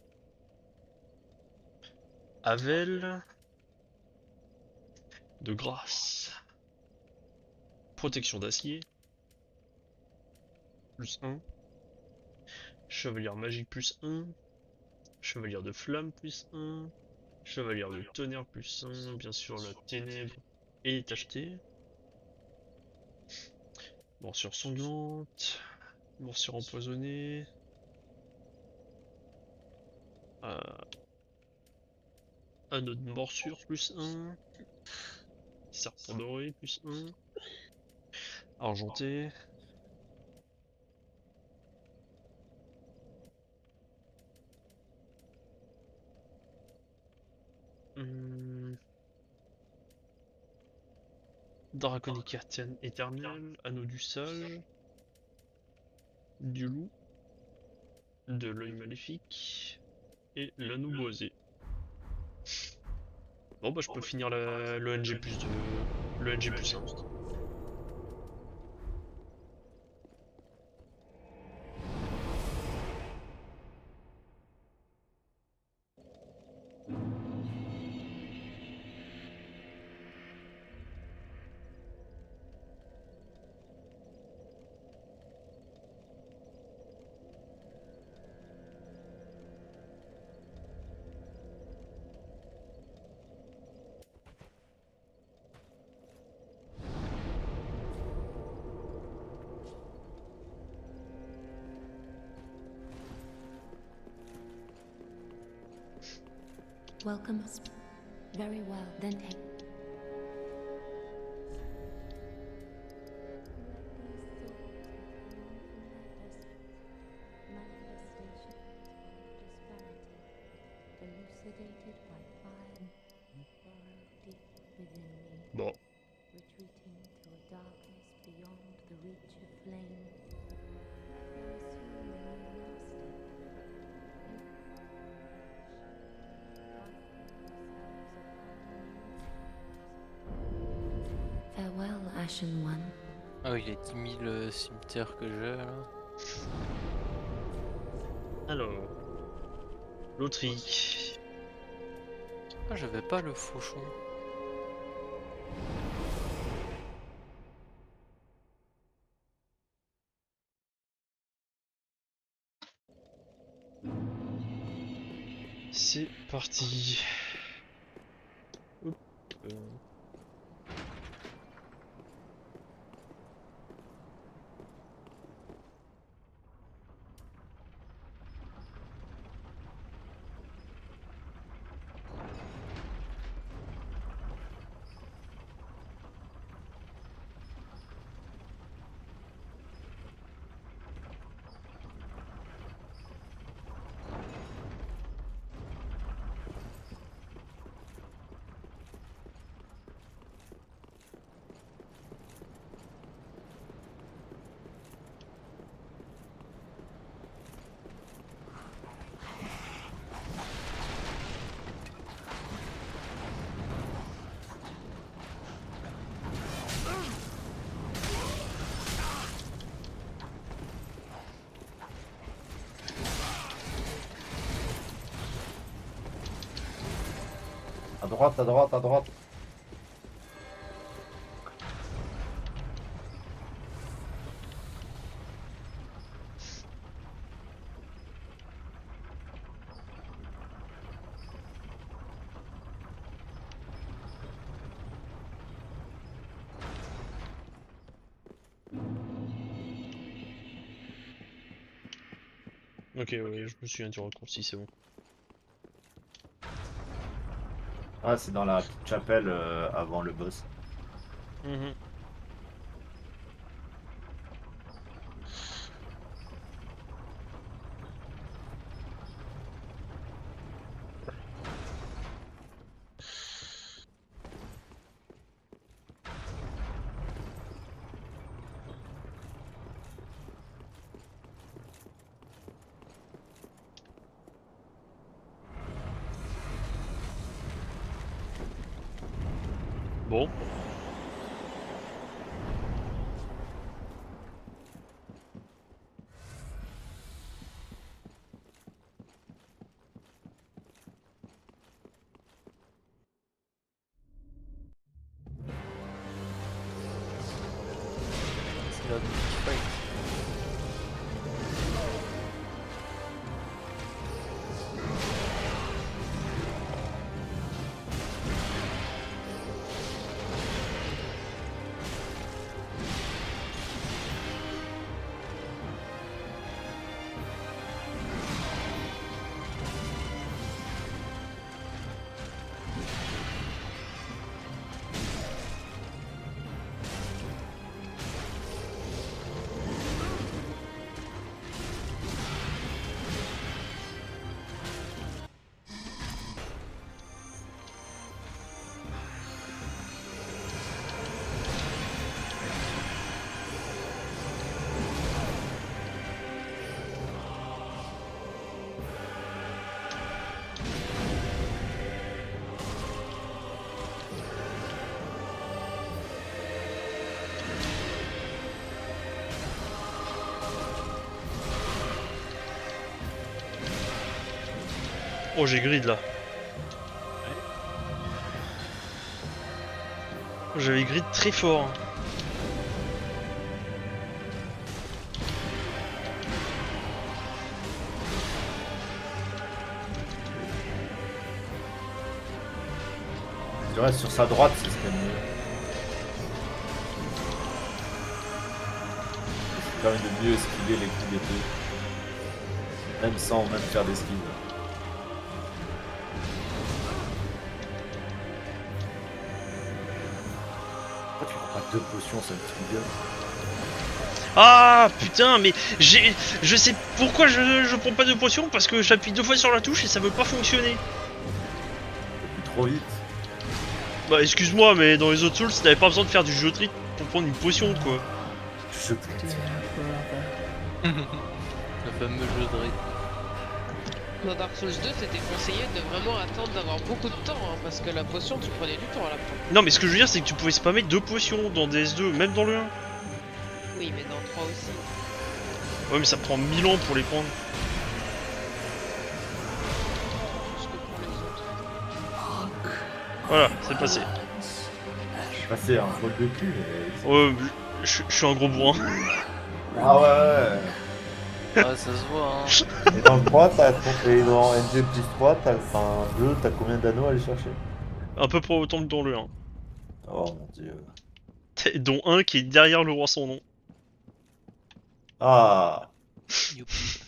Avel. De grâce. Protection d'acier. Plus 1. Chevalière magique plus 1. Chevalière de flamme plus 1. Chevalière de tonnerre plus 1. Bien sûr la ténèbre est achetée. Morsure sanglante. Morsure empoisonnée. Euh, Anneau de morsure plus 1. Serpent doré plus 1. Argenté. Hmm. Draconique éternel. Anneau du sage. Du loup. De l'œil maléfique. Et l'anneau boisé. Bon bah je peux finir le NG plus 2. Le NG plus 1. Welcome us. Very well, then take. Bon. Retreating to a darkness beyond the reach of flame. Farewell, Ashen One. Ah oui, les 10 000 cimetières que j'ai là. Alors. L'Autrique. Ah, j'avais pas le fauchon. C'est parti. Hop. À droite, à droite, à droite. Ok, ouais, je me souviens du raccourci, c'est bon. Ah, c'est dans la petite chapelle avant le boss. Mhm. Bon. C'est la big fight. Oh, j'ai grid là. J'avais grid très fort. Tu restes sur sa droite, c'est ce qu'il y a de mieux. C'est quand même de mieux esquiver les coups d'épée. Même sans même faire d'esquive. Pourquoi tu prends pas 2 potions, ça me trigger? Ah putain, mais je sais pourquoi je prends pas de potion, parce que j'appuie 2 fois sur la touche et ça veut pas fonctionner. T'appuies trop vite. Bah excuse-moi, mais dans les autres Souls, t'avais pas besoin de faire du jeu de rythme pour prendre une potion quoi. Je... Le fameux jeu de rythme. Dans Dark Souls 2, c'était conseillé de vraiment attendre d'avoir beaucoup de temps, hein, parce que la potion, tu prenais du temps à la fin. Non mais ce que je veux dire c'est que tu pouvais spammer 2 potions dans DS2, même dans le 1. Oui, mais dans 3 aussi. Ouais mais ça prend 1000 ans pour les prendre. Plus que pour les autres. Voilà, c'est passé. Bah, c'est un rôle de cul, mais... Ouais, je suis un gros bourrin. Ah ouais. Ah, ça se voit, hein. Et dans le 3, et dans NG plus 3, enfin 2, t'as combien d'anneaux à aller chercher? À peu près autant que dans le 1. Oh mon dieu. Dont un qui est derrière le roi sans nom. Ah. Youpi.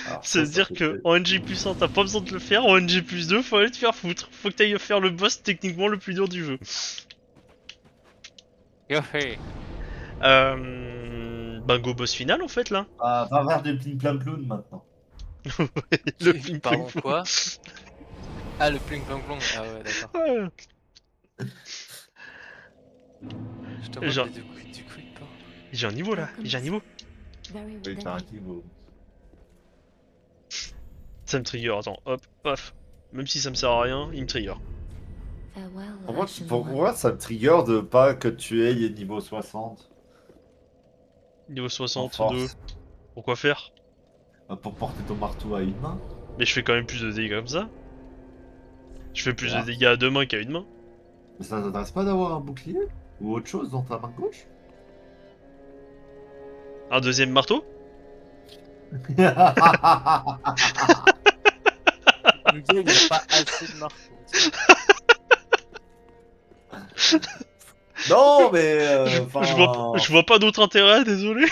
Alors, Ça veut dire fait que plaisir. en NG plus 1 t'as pas besoin de le faire, en NG plus 2 faut aller te faire foutre. Faut que t'ailles faire le boss techniquement le plus dur du jeu. Youpi. Bingo boss final en fait là. Ah, va vers des pling plam ploun maintenant. Le ping Pardon, pong. quoi? Ah, le pling plong plong. Ah ouais, d'accord. Ouais. Je te vois Genre- que tu quittes pas. J'ai un niveau là, j'ai un niveau. Very Oui, well. t'as un niveau. Ça me trigger, attends, hop, paf. Même si ça me sert à rien, il me trigger. Farewell, Pourquoi, Ashen One. pourquoi ça me trigger de pas que tu aies niveau 60 Niveau en 62. force? Pourquoi faire? Pour porter ton marteau à une main? Mais je fais quand même plus de dégâts comme ça. Je fais plus de Ah. dégâts à 2 mains qu'à une main. Mais ça t'intéresse pas d'avoir un bouclier? Ou autre chose dans ta main gauche? Un deuxième marteau? Le gars, il a pas assez de marteaux. Non, mais Je vois pas d'autre intérêt, désolé.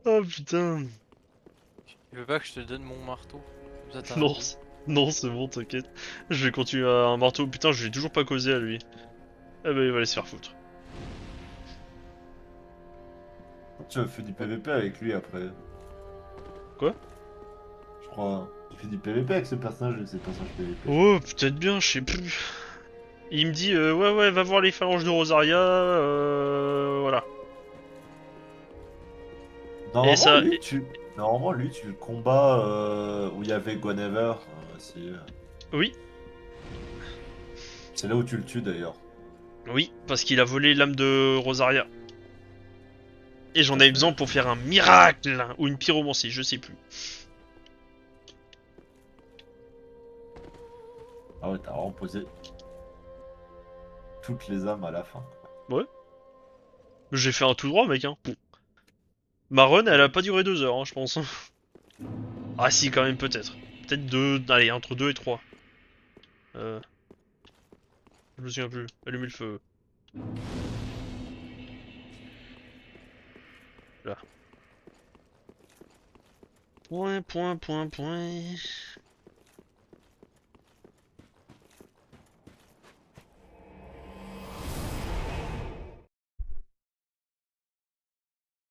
Oh putain. Tu veux pas que je te donne mon marteau? Comme ça, t'as un Non, coup. non, c'est bon, t'inquiète. Je vais continuer à un marteau. Putain, je vais toujours pas causer à lui. Eh ben, il va aller se faire foutre. tu fais du PVP avec lui après. Quoi? Je crois. Tu fais du PVP avec ce personnage, c'est personnage PVP. Oh, peut-être bien, je sais plus. Il me dit, ouais, va voir les phalanges de Rosaria, voilà. Normalement, ça- Normalement, lui, tu le combats où il y avait Guinevere aussi. Oui. C'est là où tu le tues d'ailleurs. Oui, parce qu'il a volé l'âme de Rosaria. Et j'en avais besoin pour faire un miracle ou une pyromancie, je sais plus. Ah ouais, t'as vraiment posé toutes les âmes à la fin. J'ai fait un tout droit, mec. Hein. Ma run, elle a pas duré 2 heures, hein, je pense. Ah si, quand même, peut-être. Peut-être 2, allez, entre 2 et 3. Je me souviens plus. Allumer le feu. Là. Point, point, point, point.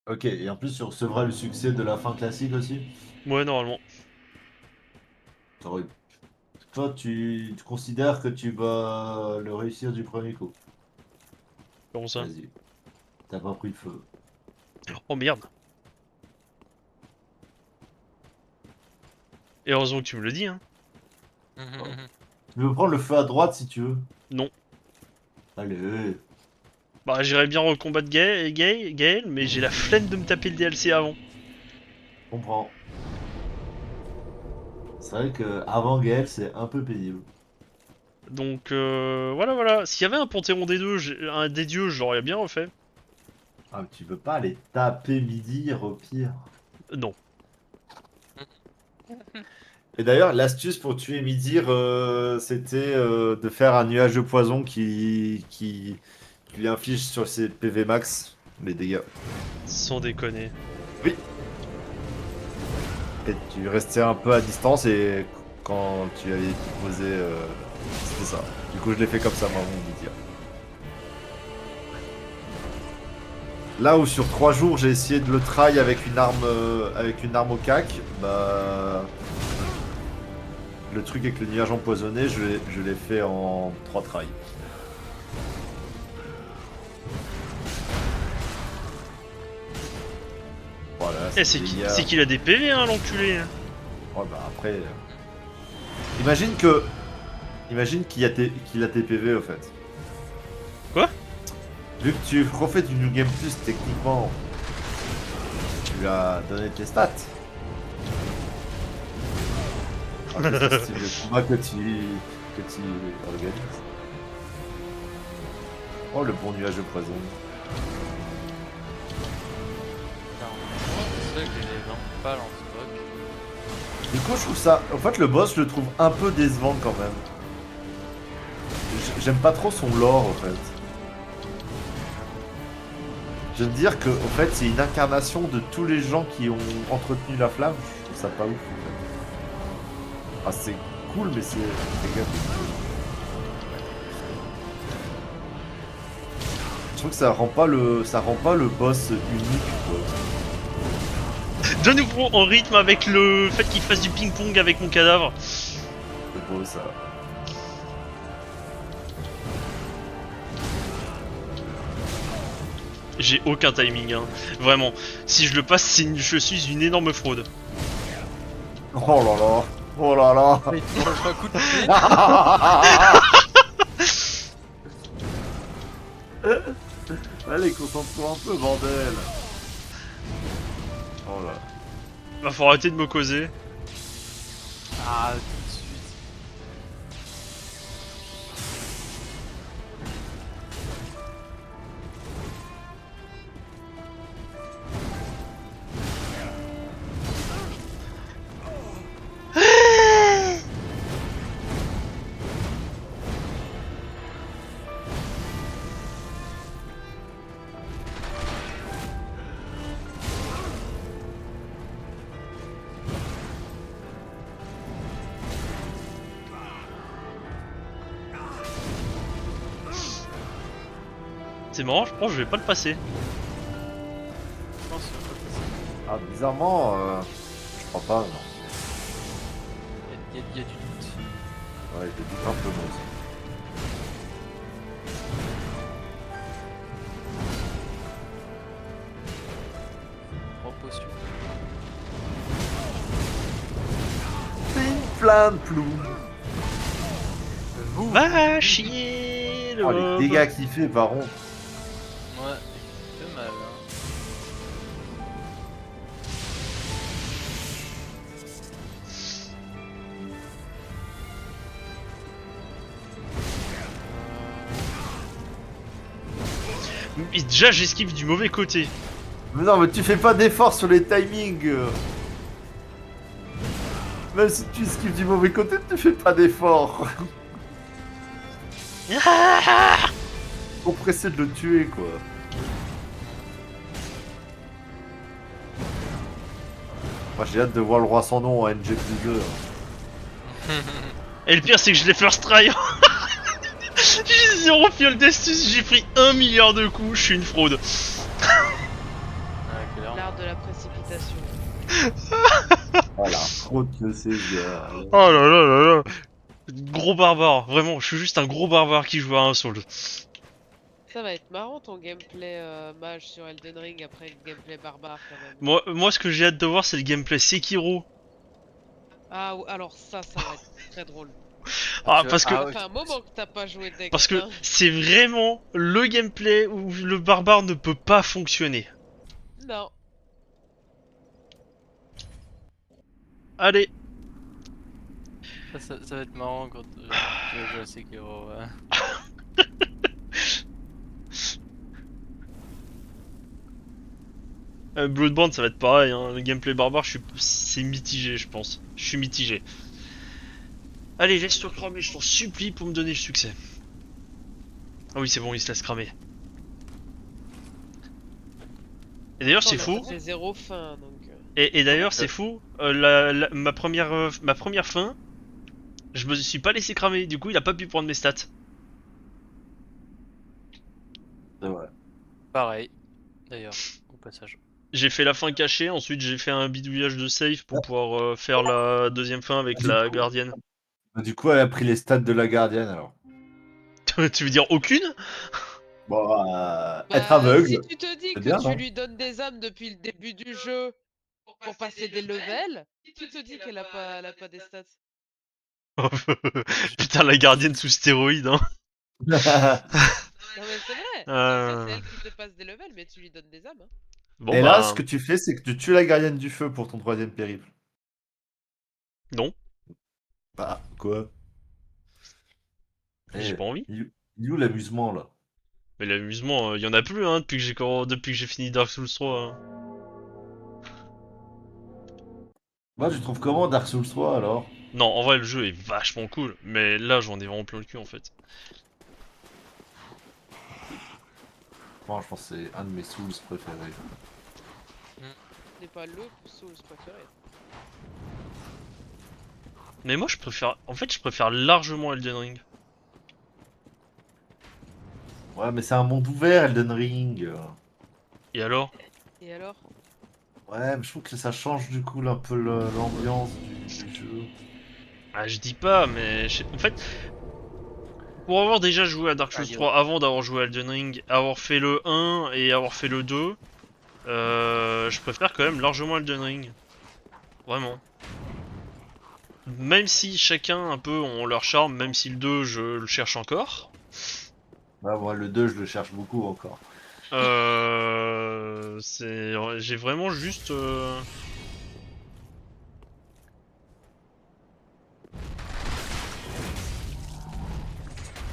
Ok, et en plus tu recevras le succès de la fin classique aussi. Ouais, normalement. T'aurais- Toi, tu considères que tu vas le réussir du premier coup. Comment ça? Vas-y. T'as pas pris le feu. Oh merde. Et heureusement que tu me le dis, hein. Tu veux prendre le feu à droite si tu veux. Non. Allez. Bah, j'irais bien recombattre Gaël, mais j'ai la flemme de me taper le DLC avant. Comprends. C'est vrai que avant Gaël, c'est un peu pénible. Donc, voilà, voilà. S'il y avait un Panthéon des deux, un des dieux, je l'aurais bien refait. Ah, mais tu veux pas aller taper midi, au pire. Non. Et d'ailleurs, l'astuce pour tuer Midir, c'était de faire un nuage de poison qui lui inflige sur ses PV max les dégâts. Sans déconner. Oui. Et tu restais un peu à distance et quand tu avais posé, c'était ça. Du coup, je l'ai fait comme ça, moi, mon Midir. Là où sur 3 jours, j'ai essayé de le try avec une arme au cac, bah... Le truc avec le nuage empoisonné, je l'ai fait en 3 tries. Voilà, Eh, c'est qu'il a des PV, hein, l'enculé. Ouais, bah après... Imagine qu'il a tes PV, au fait. Quoi? Vu que tu refais du New Game Plus, techniquement, tu lui as donné tes stats. Ah, c'est le combat que tu organises. Oh, le bon nuage de poison. C'est vrai que j'ai vraiment pas l'anti-bug. Du coup, je trouve ça... En fait, le boss, je le trouve un peu décevant, quand même. J'aime pas trop son lore, en fait. Je veux dire que, en fait, c'est une incarnation de tous les gens qui ont entretenu la flamme. Je trouve ça pas ouf, en fait. Ah, c'est cool, mais c'est... Je trouve que ça rend pas le boss unique, quoi. De nouveau en rythme avec le fait qu'il fasse du ping-pong avec mon cadavre. C'est beau, ça. J'ai aucun timing, hein. Vraiment. Si je le passe, je suis une énorme fraude. Oh là là. Oh là là. Mais tu manges un coup de pied. Allez, concentre-toi un peu, bordel. Oh là. Bah, faut arrêter de me causer. Ah, tout de suite. C'est marrant, je pense que je vais pas le passer. Je pense que c'est pas possible. Ah, bizarrement, je crois pas, non. Il y a du doute. Ouais, je doute un peu, moi aussi. Trois potions. Plein de plumes. Va chier le Oh, les mob. dégâts qu'il fait, par contre. Ouais, il fait mal. Hein. Et déjà j'esquive du mauvais côté. Mais non, mais tu fais pas d'efforts sur les timings. Même si tu esquives du mauvais côté, tu fais pas d'efforts. Faut presser de le tuer, quoi. Moi, j'ai hâte de voir le roi sans nom en NG+2. Et le pire c'est que je l'ai first try. J'ai 0 fiole d'astuce, j'ai pris 1 milliard de coups, je suis une fraude. Ouais, clairement. L'art de la précipitation. Voilà, fraude que c'est, gars. Oh là là là là. Gros barbare, vraiment, je suis juste un gros barbare qui joue à un soul. Ça va être marrant ton gameplay mage sur Elden Ring après le gameplay barbare quand même. Moi ce que j'ai hâte de voir c'est le gameplay Sekiro. Ah, alors ça va être très drôle. Ah, tu vois- parce que, Ça ouais. fait un moment que t'as pas joué Dex. parce que hein. c'est vraiment le gameplay où le barbare ne peut pas fonctionner. Non. Allez, Ça va être marrant quand tu vas jouer à Sekiro. Ouais. Bloodborne ça va être pareil, hein. Le gameplay barbare c'est mitigé je pense. Je suis mitigé. Allez, laisse-toi cramer, je t'en supplie pour me donner le succès. Ah oui c'est bon, il se laisse cramer. Et d'ailleurs c'est fou. C'est zéro fin donc. Et d'ailleurs, c'est fou, ma première fin, je me suis pas laissé cramer, du coup il a pas pu prendre mes stats. C'est vrai. Pareil, d'ailleurs, au passage. J'ai fait la fin cachée, ensuite j'ai fait un bidouillage de save pour pouvoir faire la deuxième fin avec la gardienne. Du coup, elle a pris les stats de la gardienne, alors. Tu veux dire aucune? Bon, être Bah, aveugle. si tu te dis c'est que bien, tu hein. lui donnes des âmes depuis le début du jeu pour passer des levels, tu te dis qu'elle a pas des stats. Putain, la gardienne sous stéroïde, hein. Non mais c'est vrai. Ça, c'est elle qui te passe des levels, mais tu lui donnes des âmes. Hein. Bon Et là, bah, ce que tu fais, c'est que tu tues la gardienne du feu pour ton troisième périple. non, Bah, quoi? j'ai pas envie. Il est où l'amusement, là? Mais l'amusement, y en a plus, hein, depuis que j'ai fini Dark Souls 3. Hein. Moi, tu trouves comment Dark Souls 3, alors? Non, en vrai, le jeu est vachement cool, mais là, j'en ai vraiment plein le cul, en fait. Moi, je pense que c'est un de mes Souls préférés. Ce n'est pas le Souls préféré. Mais moi, je préfère largement Elden Ring. Ouais, mais c'est un monde ouvert, Elden Ring. Et alors? Et alors? Ouais, mais je trouve que ça change du coup un peu l'ambiance du jeu. Ah, je dis pas, mais en fait, pour avoir déjà joué à Dark Souls 3 avant d'avoir joué à Elden Ring, avoir fait le 1 et avoir fait le 2, je préfère quand même largement Elden Ring. Vraiment. Même si chacun un peu ont leur charme, même si le 2 je le cherche encore. Ouais, moi, le 2, je le cherche beaucoup encore. J'ai vraiment juste...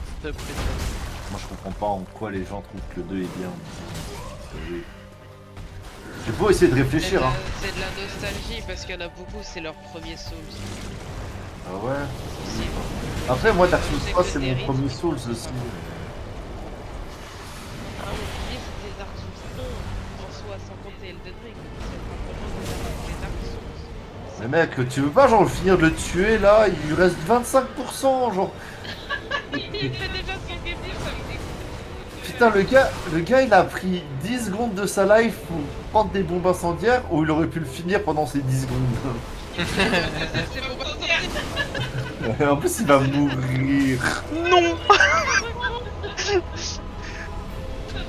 S'il te plaît. Moi, je comprends pas en quoi les gens trouvent que le 2 est bien. J'ai beau essayer de réfléchir, hein. C'est de la nostalgie parce qu'il y en a beaucoup, c'est leur premier Souls. Ah ouais. Aussi. Après, moi, Dark Souls C'est 3, que c'est des mon rythmes. premier Souls aussi. Ah, mon premier c'était Dark Souls 1 en soi, sans compter Elden Ring. C'est Dark Souls. Mais mec, tu veux pas genre finir de le tuer là? Il lui reste 25%, genre. Il fait déjà son game deal, ça me dégoûte. Putain, le gars, il a pris 10 secondes de sa life pour prendre des bombes incendiaires ou il aurait pu le finir pendant ces 10 secondes. C'est bon, bah, En plus, il va mourir. Non.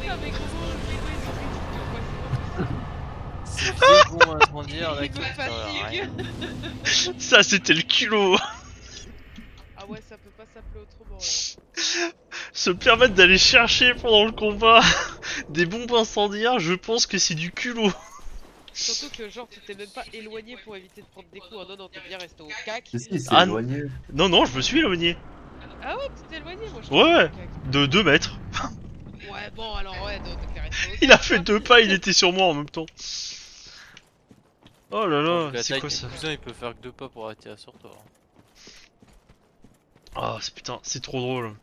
avec C'est vieux bon incendiaire là il qui me ne sert à rien. fatigue. Ça, c'était le culot. Ah ouais, ça peut pas s'appeler autrement là. Se permettre d'aller chercher pendant le combat des bombes incendiaires, je pense que c'est du culot. Surtout que genre tu t'es même pas éloigné pour éviter de prendre des coups. Ah non, non, t'es bien resté au cac. Mais si, il s'est Ah, éloigné. Non, non, je me suis éloigné. Ah ouais, tu t'es éloigné, moi je Ouais, ouais. t'ai vu au De 2 mètres. cac. Ouais, bon, alors ouais, donc t'es resté au Il a cac, fait quoi. 2 pas, il était sur moi en même temps. Oh là Quand vu là, la c'est taille quoi de ça? ton cousin, il peut faire que 2 pas pour arrêter sur toi. Ah, putain, c'est trop drôle.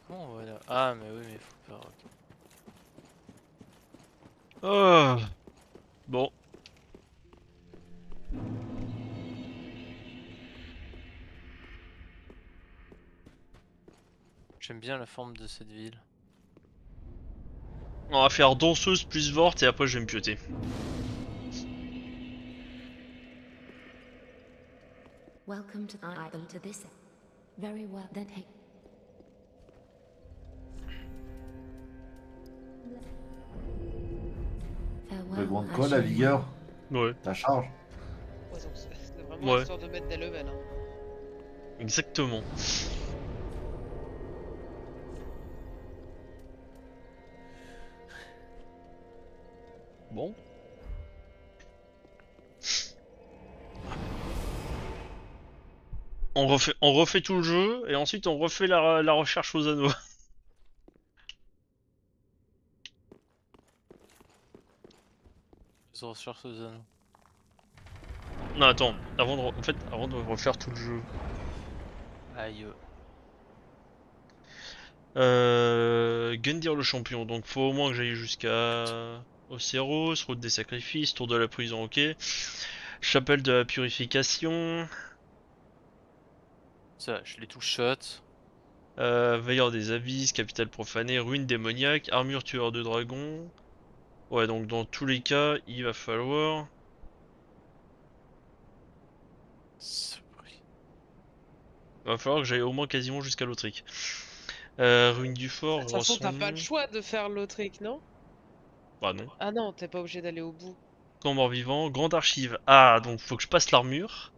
Comment on va là? Ah, mais oui, mais faut faire. Ok. Ah. Bon. J'aime bien la forme de cette ville. On va faire danseuse plus Vort et après je vais me pioter. Welcome to this. Very well, then hey. Farewell, Besoin de I quoi, la shall vigueur? Ouais, La charge? Ouais, donc c'est vraiment Ouais. histoire de mettre des levels. Hein. exactement. Bon. On refait tout le jeu et ensuite on refait la recherche aux anneaux. Je recherche aux anneaux. Non, attends, avant de refaire tout le jeu. Aïe. Gundyr le champion, donc faut au moins que j'aille jusqu'à Océros, route des sacrifices, tour de la prison, ok. Chapelle de la purification, Ça, je les touche shot. veilleur des abysses, capitale profanée, ruine démoniaque, armure tueur de dragon. Ouais, donc dans tous les cas, il va falloir... que j'aille au moins quasiment jusqu'à l'Autrique. Ruine du De fort, toute façon, t'as pas le Roisson... choix de faire l'autrique, non? Bah non. Ah non, t'es pas obligé d'aller au bout. Camp mort-vivant, grande archive. Ah, donc faut que je passe l'armure.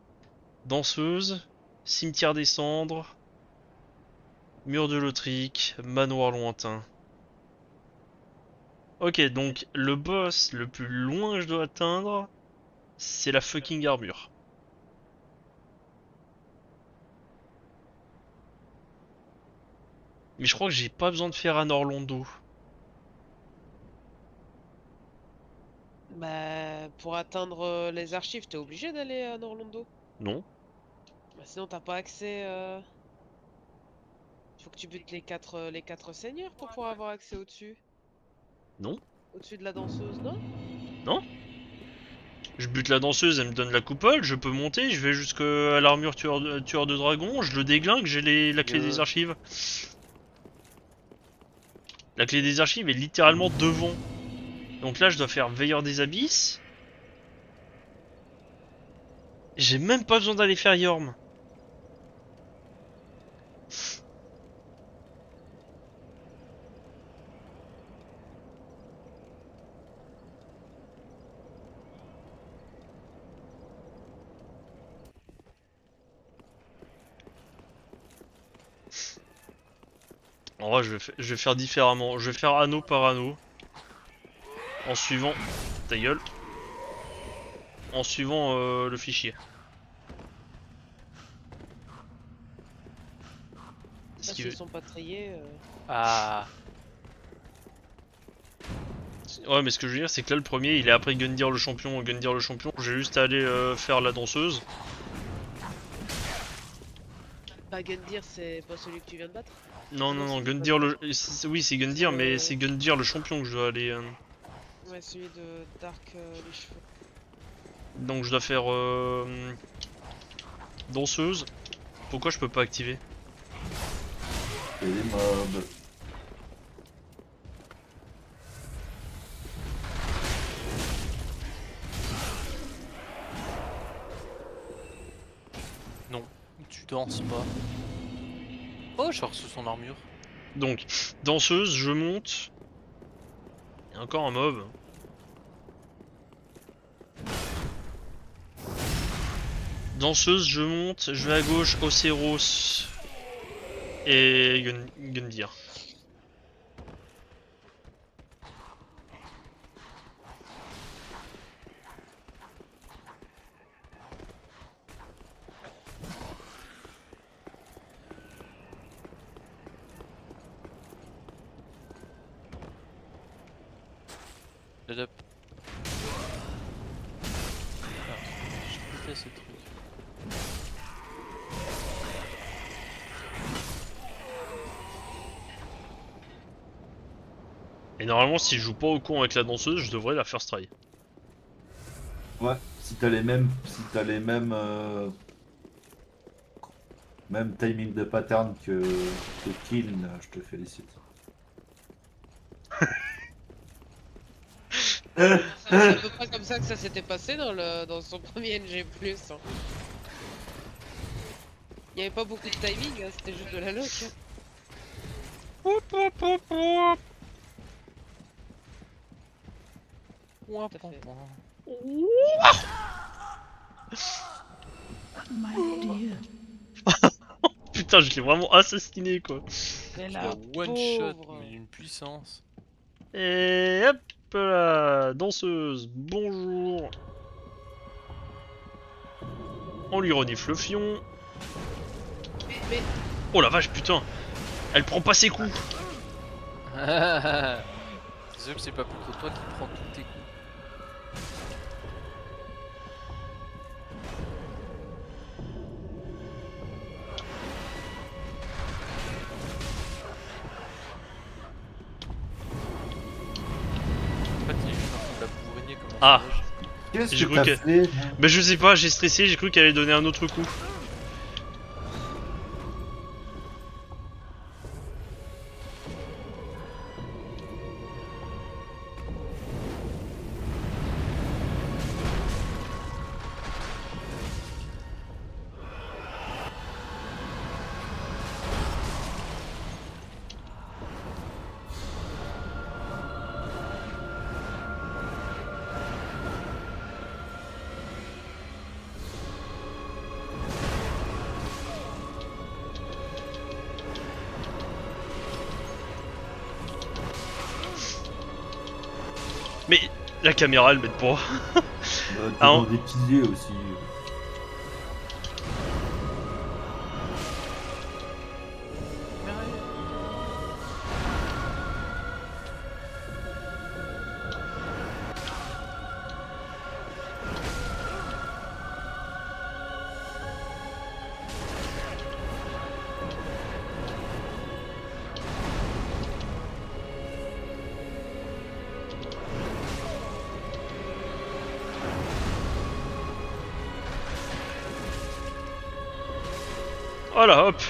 Danseuse, cimetière des cendres, mur de l'Autrique, manoir lointain. Ok, donc le boss le plus loin que je dois atteindre, c'est la fucking armure. Mais je crois que j'ai pas besoin de faire un Orlando. Bah, pour atteindre les archives, t'es obligé d'aller à Orlando. Non? Bah, sinon, t'as pas accès. Faut que tu butes les quatre seigneurs pour pouvoir avoir accès au-dessus. Non? Au-dessus de la danseuse, non? Non? Je bute la danseuse, elle me donne la coupole, je peux monter, je vais jusqu'à l'armure tueur de dragon, je le déglingue, j'ai la clé des archives. La clé des archives est littéralement devant. Donc là, je dois faire veilleur des abysses. J'ai même pas besoin d'aller faire Yorm. En vrai, je vais faire différemment. Je vais faire anneau par anneau. En suivant... Ta gueule. En suivant le fichier. Ce Parce qui qu'ils veut- sont pas triés. Ah. Ouais, mais ce que je veux dire, c'est que là, le premier, il est après Gundyr le champion. Gundyr le champion, j'ai juste à aller faire la danseuse. Bah, Gundyr, c'est pas celui que tu viens de battre? Non, non, Non, non, c'est Gundyr pas le... Oui, c'est Gundyr, C'est mais le- c'est Gundyr le champion que je dois aller... Ouais, celui de Dark les cheveux. Donc je dois faire... danseuse. Pourquoi je peux pas activer? Et les mobs. Non, tu danses pas. Oh, j'ai reçu son armure. Donc, danseuse, je monte. Il y a encore un mob. Danseuse, je monte, je vais à gauche, Océros et Gundyr. Dead up. Ah, j'ai plus fait ces trucs. Et normalement, si je joue pas au con avec la danseuse, je devrais la first try. Ouais, si t'as les mêmes, même timing de pattern que Kill, je te félicite. C'est à peu près comme ça que ça s'était passé dans son premier NG+. Hein. Il n'y avait pas beaucoup de timing, hein, c'était juste de la luck. Hein. Ouah, Tout à fait. My dear. Putain, je l'ai vraiment assassiné quoi. Elle Le a one shot, pauvre. mais d'une puissance. Et hop là, danseuse, bonjour. On lui renifle le fion. Mais Oh la vache, putain. Elle prend pas ses coups. C'est sûr que c'est pas plutôt toi qui prends tous tes coups. En fait, il est juste en train de la bourriner comme un Ah. sauvage. Qu'est-ce J'ai que cru t'as que- fait? Mais je sais pas, j'ai stressé, j'ai cru qu'elle allait donner un autre coup. Mais la caméra, elle m'aide pas. T'es Ah, dans on- des piliers aussi. Voilà, hop.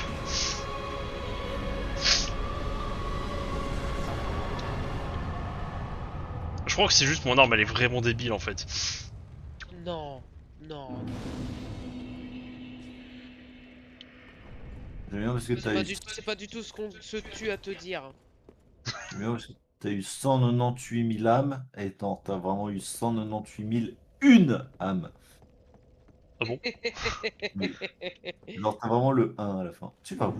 Je crois que c'est juste mon arme, elle est vraiment débile en fait. non, non. J'aime bien parce que C'est pas du tout ce qu'on se tue à te dire. j'aime bien parce que t'as eu 198 000 âmes et t'as vraiment eu 198 001 âmes. Ah bon? Oui. Genre t'as vraiment le 1 à la fin. Tu vas où?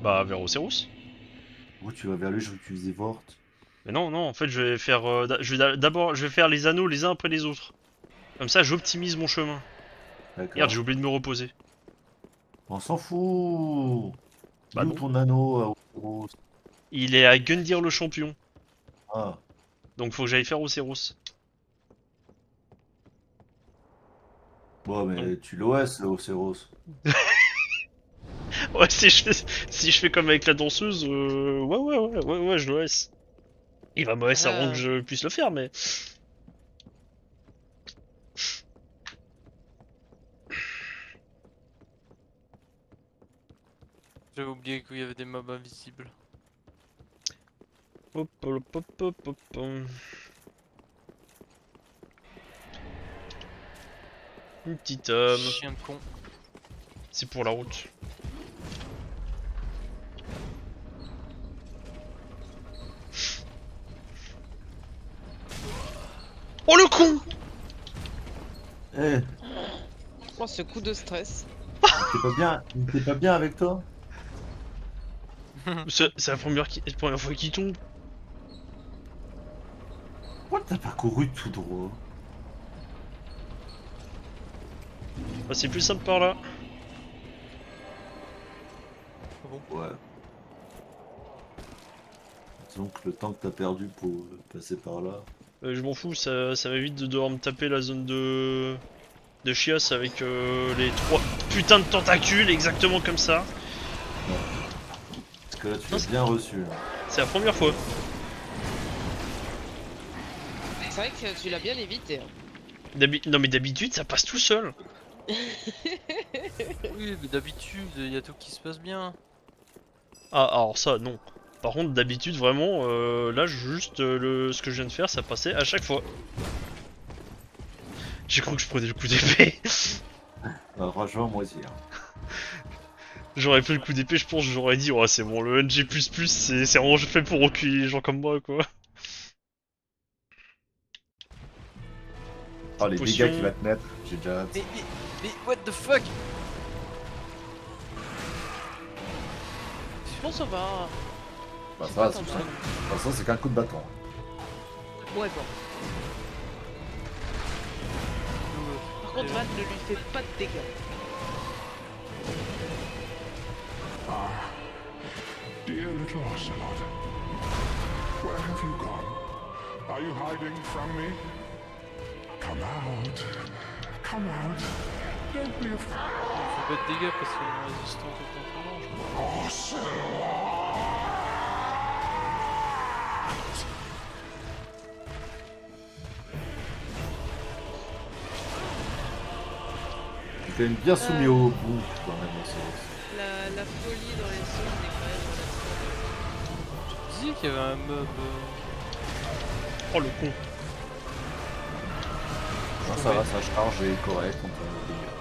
Bah vers Océros. Où tu vas vers lui, je veux que tu utilises Vort. Mais non, non, en fait je vais faire... d'abord, je vais faire les anneaux les uns après les autres. Comme ça, j'optimise mon chemin. Merde, D'accord. j'ai oublié de me reposer. On s'en fout. Bah Il est où non. ton anneau Océros? Il est à Gundyr le champion. Ah. Donc faut que j'aille faire Océros. Bon, Donc... mais tu l'OS, le Océros. Ouais, si je fais comme avec la danseuse, ouais, je le laisse. Il va me laisser avant que Ah, je puisse le faire, mais... J'avais oublié qu'il y avait des mobs invisibles. Hop, hop, hop, hop, hop, hop. Une petite Chien de con. c'est pour la route. Oh le con! Eh, oh, ce coup de stress. T'es pas bien avec toi? C'est la première fois qu'il tombe. Pourquoi t'as pas couru tout droit? Bah, c'est plus simple par là. Ouais. Donc le temps que t'as perdu pour passer par là. Je m'en fous, ça m'évite de devoir me taper la zone de chiasse avec les 3 putains de tentacules, exactement comme ça. Parce que là tu Non, l'as bien reçu. Hein. C'est la première fois. C'est vrai que tu l'as bien évité. Hein. Non mais d'habitude ça passe tout seul. Oui, mais d'habitude, il y a tout qui se passe bien. Ah alors ça non. Par contre d'habitude vraiment là juste ce que je viens de faire ça passait à chaque fois. J'ai cru que je prenais le coup d'épée. Rejoins moi aussi. Hein. J'aurais pris le coup d'épée, je pense j'aurais dit ouais c'est bon le NG++ c'est vraiment fait pour reculer les gens comme moi quoi. Oh les Potion. dégâts qu'il va te mettre, j'ai déjà hâte. Mais what the fuck? Bon, ça va. Bah C'est ça, pas c'est tant ça. mal. De toute façon c'est qu'un coup de bâton. Ouais, bon. Par contre, Val ne lui fait pas de dégâts. Dear little Ocelot, where have you gone? Are you hiding from me? Come out. Come out. Don't be afraid. Il fait pas de dégâts parce qu'il est résistant au contre je crois. Ocelot! Il est quand même bien soumis au bout quand même. La folie dans les zones est quand même relativement. Tu disais qu'il y avait un mob. Oh le con. Non, ça va, ça charge et est correct contre les dégâts.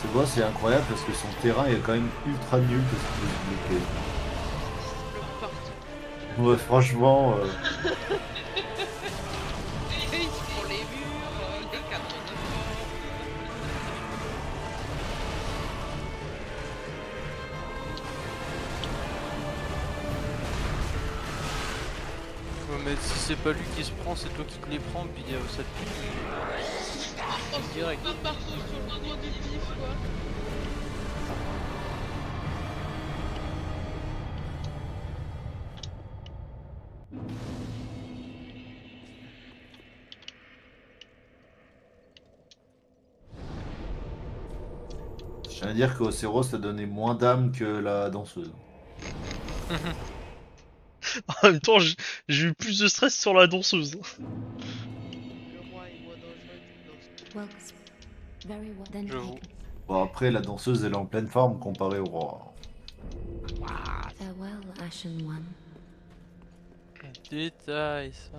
Ce boss est incroyable parce que son terrain est quand même ultra nul de ce qu'il est bloqué. Le partout. Ouais, franchement, Ils font les murs, les cadres de Ouais, mais si c'est pas lui qui se prend, c'est toi qui te les prends, puis ça te pique. Oh, direct. Pas partout sur le endroit du pif, quoi. je tiens à dire qu'Océros a donné moins d'âme que la danseuse. En même temps j'ai eu plus de stress sur la danseuse. Le roi est moins dangereux qu'une danseuse. Well, very well. Then J'avoue. Bon après la danseuse elle est en pleine forme comparée au roi. farewell, Ashen One. Détail, ça.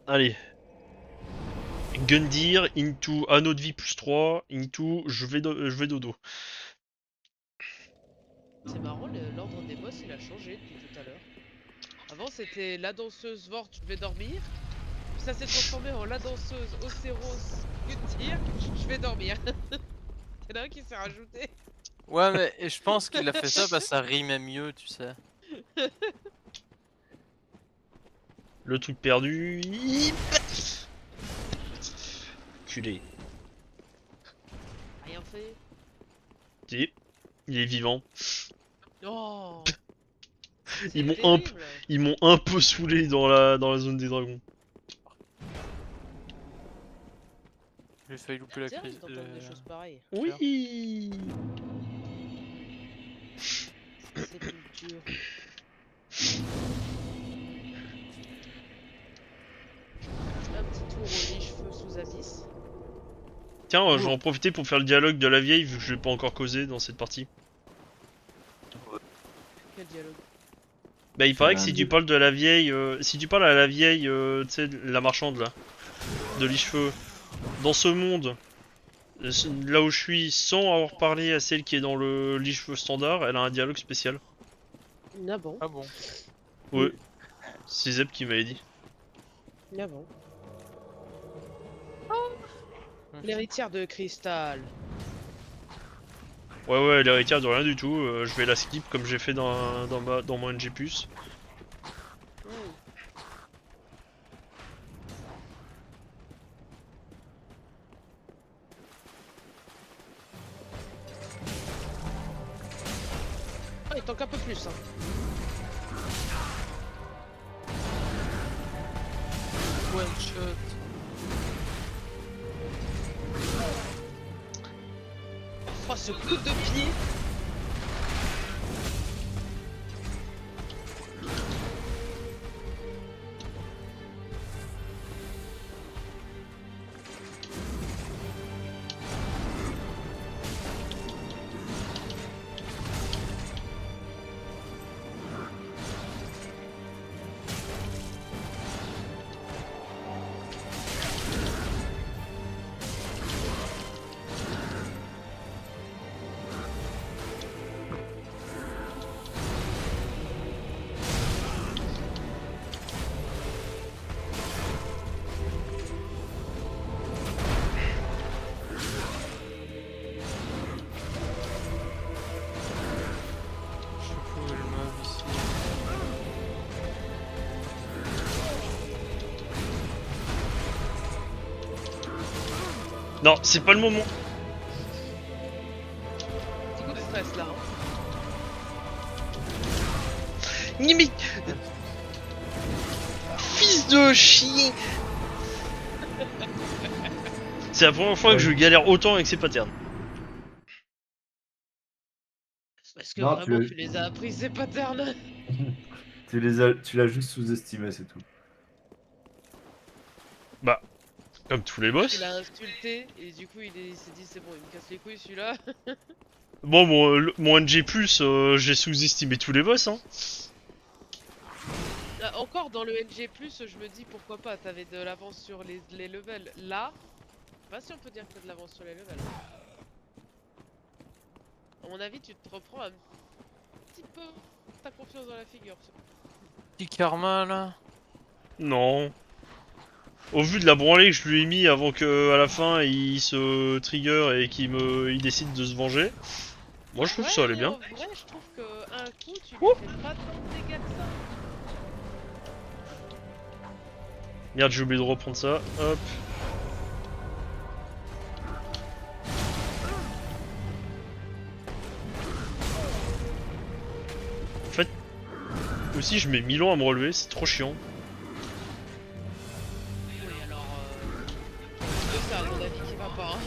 Allez. Gundir into anneau de vie +3 into je vais dodo. C'est marrant, l'ordre des boss il a changé depuis tout à l'heure. Avant c'était la danseuse Vort, je vais dormir. Puis ça s'est transformé en la danseuse Océros, Guntir, je vais dormir. Il y en a un qui s'est rajouté. Ouais, mais je pense qu'il a fait ça parce que ça rimait mieux, tu sais. Le truc perdu. Culé. Rien fait. Si, il est vivant. Oh, Ils c'est m'ont terrible. Ils m'ont un peu saoulé dans la zone des dragons. J'ai failli louper la C'est crise. d'entendre des choses pareilles. Oui. Sépulture. Un petit tour au liche-feu sous abysse. Tiens, je vais en profiter pour faire le dialogue de la vieille vu que je l'ai pas encore causé dans cette partie. Quel dialogue. Bah il paraît que un si tu dieu. parles de la vieille, si tu parles à la vieille, tu sais, la marchande là, de Lichefeu, dans ce monde, Là où je suis, sans avoir parlé à celle qui est dans le lit cheveux standard, elle a un dialogue spécial. Ah bon, Ah bon. Ouais, c'est Zeb qui m'avait dit. ah bon. L'héritière de cristal. Ouais, l'héritière de rien du tout. Je vais la skip comme j'ai fait dans mon NG+. Hmm. Ah, il tank un peu plus. Hein. One shot. Oh, ce coup de pied. Je sais pas où est le mob ici. Non, c'est pas le moment. Petit coup de stress là. Hein. Nimi, fils de chien. C'est la première fois que je galère autant avec ces patterns. Parce que Non, vraiment, tu les as appris ces patterns. tu l'as juste sous-estimé, c'est tout. Bah, comme tous les Il boss. a insulté et du coup il s'est dit c'est bon, il me casse les couilles celui-là. Bon, mon NG+, j'ai sous-estimé tous les boss, hein. Ah, encore dans le NG+, je me dis pourquoi pas, t'avais de l'avance sur les levels. Là, je sais pas si on peut dire que t'as de l'avance sur les levels. À mon avis, tu te reprends un petit peu ta confiance dans la figure. Petit karma là. Non. Au vu de la branlée que je lui ai mis avant que à la fin il se trigger et il décide de se venger, moi je trouve que ça Ouais, allait mais bien. en vrai, je trouve que un coup, tu lui Ouh. fais pas tant de dégâts que ça. Merde, j'ai oublié de reprendre ça. Hop. En fait, aussi je mets 1000 ans à me relever, c'est trop chiant. Oui, alors, c'est ça à mon avis qui va pas. Hein.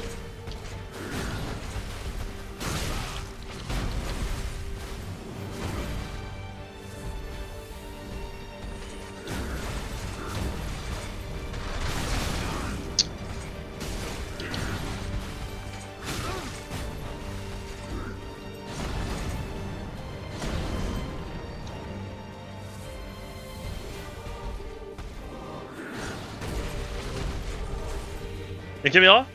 La caméra?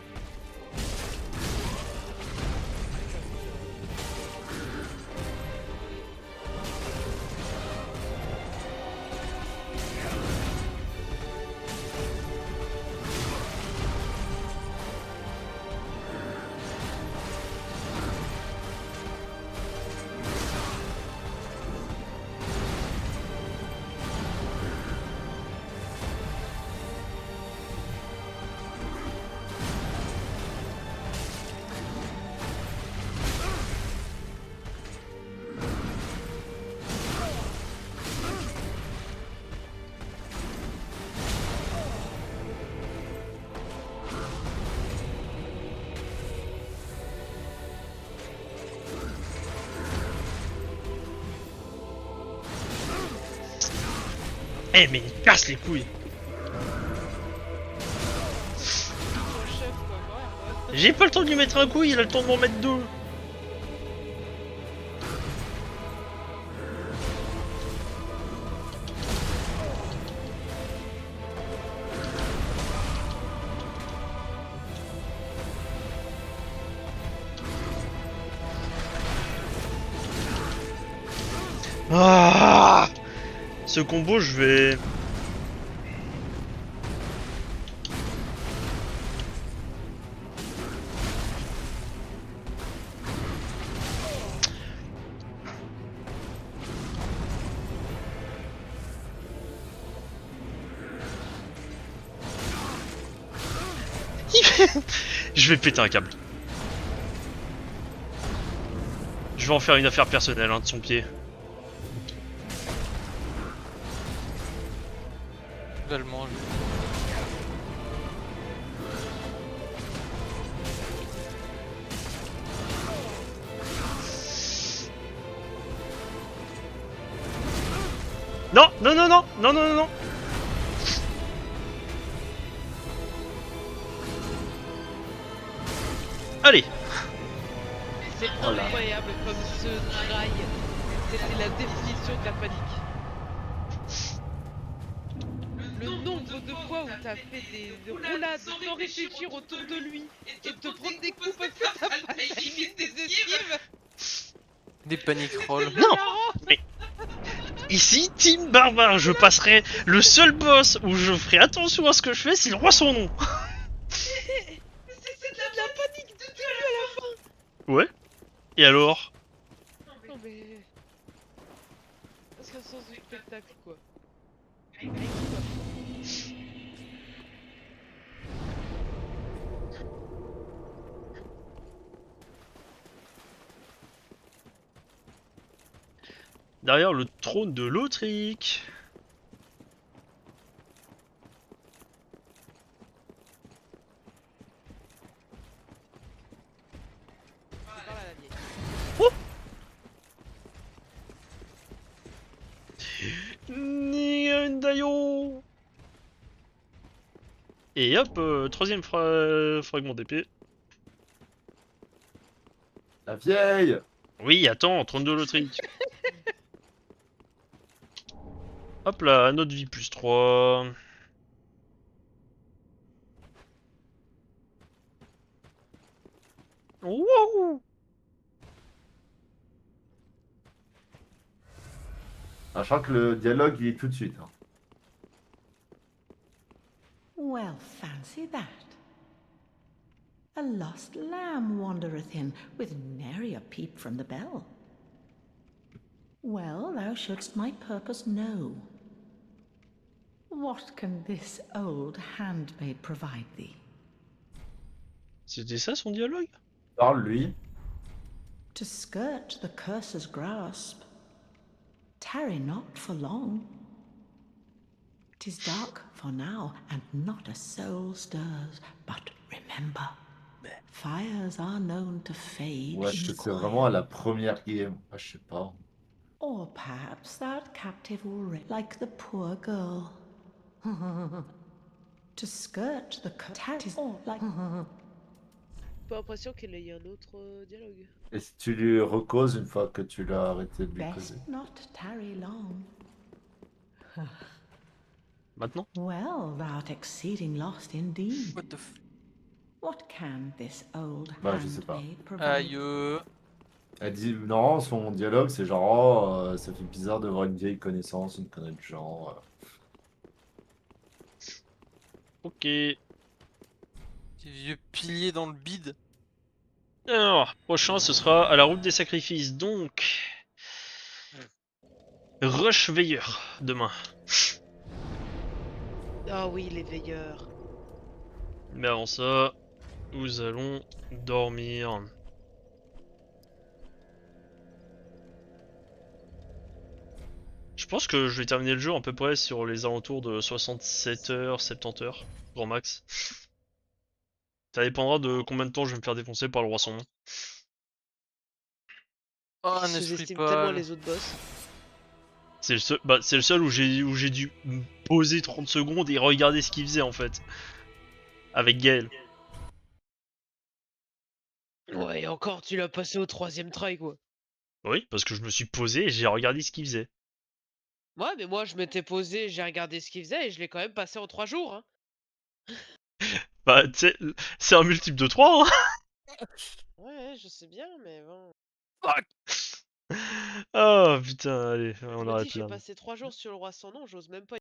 Eh mais il casse les couilles. Ton chef, quoi, merde. J'ai pas le temps de lui mettre un coup, il a le temps de m'en mettre deux. Ah, ce combo, je vais... Je vais péter un câble. Je vais en faire une affaire personnelle hein, de son pied. Totalement. Non, non, non, non, non, non, non, non. Allez. C'est incroyable comme ce trail. C'était la définition de la panique. Le nombre de fois où t'as fait des roulades sans réfléchir autour de lui et de te prendre des coups parce que t'as pas timé tes esquives. Des panic rolls. Non. Mais ici, Team Barbare, je passerai le seul boss où je ferai attention à ce que je fais, c'est le roi son nom. C'est de la panique du début à la fin. Ouais. Et alors? Non mais... C'est un sens du spectacle quoi. Derrière le trône de l'Autrique. C'est par là la vieille. Dayo. Et hop, troisième fragment d'épée. La vieille. Oui, attends, trône de l'Autrique. Hop là, notre vie plus 3. Wouhou. Ah, je crois que le dialogue il est tout de suite. Hein. Well, fancy that. A lost lamb wandereth in, with nary a peep from the bell. Well, thou shouldst my purpose know. What can this old handmaid provide thee? C'était ça son dialogue? Parle lui. To skirt the curse's grasp, tarry not for long. 'Tis dark for now, and not a soul stirs. But remember, fires are known to fade Ouais, in c'est quiet. vraiment à la première game. Ah, je sais pas. Or perhaps that captive already, like the poor girl. To skirt the curse, or like. Pas l'impression qu'elle ait un autre dialogue. Et si tu lui recauses une fois que tu l'as arrêté de lui causer. Best not tarry long. Maintenant? Well, thou'rt exceeding lost indeed. What the f... What can this old Bah, je sais pas. handmaid provide? Aïe. Elle dit non, son dialogue c'est genre oh, ça fait bizarre de voir une vieille connaissance, une connerie du genre. Ok. Des vieux piliers dans le bide. Alors, prochain, ce sera à la route des sacrifices. Donc, Rush Veilleur, demain. Ah oui, les veilleurs. Mais avant ça, nous allons dormir. Je pense que je vais terminer le jeu à peu près sur les alentours de 67 heures, 70 heures, grand max. Ça dépendra de combien de temps je vais me faire défoncer par le roi son nom. Oh, un Je esprit sous-estime tellement pâle. les autres boss. C'est le seul où j'ai dû me poser 30 secondes et regarder ce qu'il faisait en fait. Avec Gaël. Ouais, et encore, tu l'as passé au 3ème try quoi. Oui, parce que je me suis posé et j'ai regardé ce qu'il faisait. Ouais, mais moi je m'étais posé, j'ai regardé ce qu'il faisait et je l'ai quand même passé en 3 jours. Hein. Bah, tu sais, c'est un multiple de 3, hein. Ouais, je sais bien, mais bon. Oh putain, allez, Je on me dis, arrête j'ai là. passé 3 jours sur le roi sans nom, j'ose même pas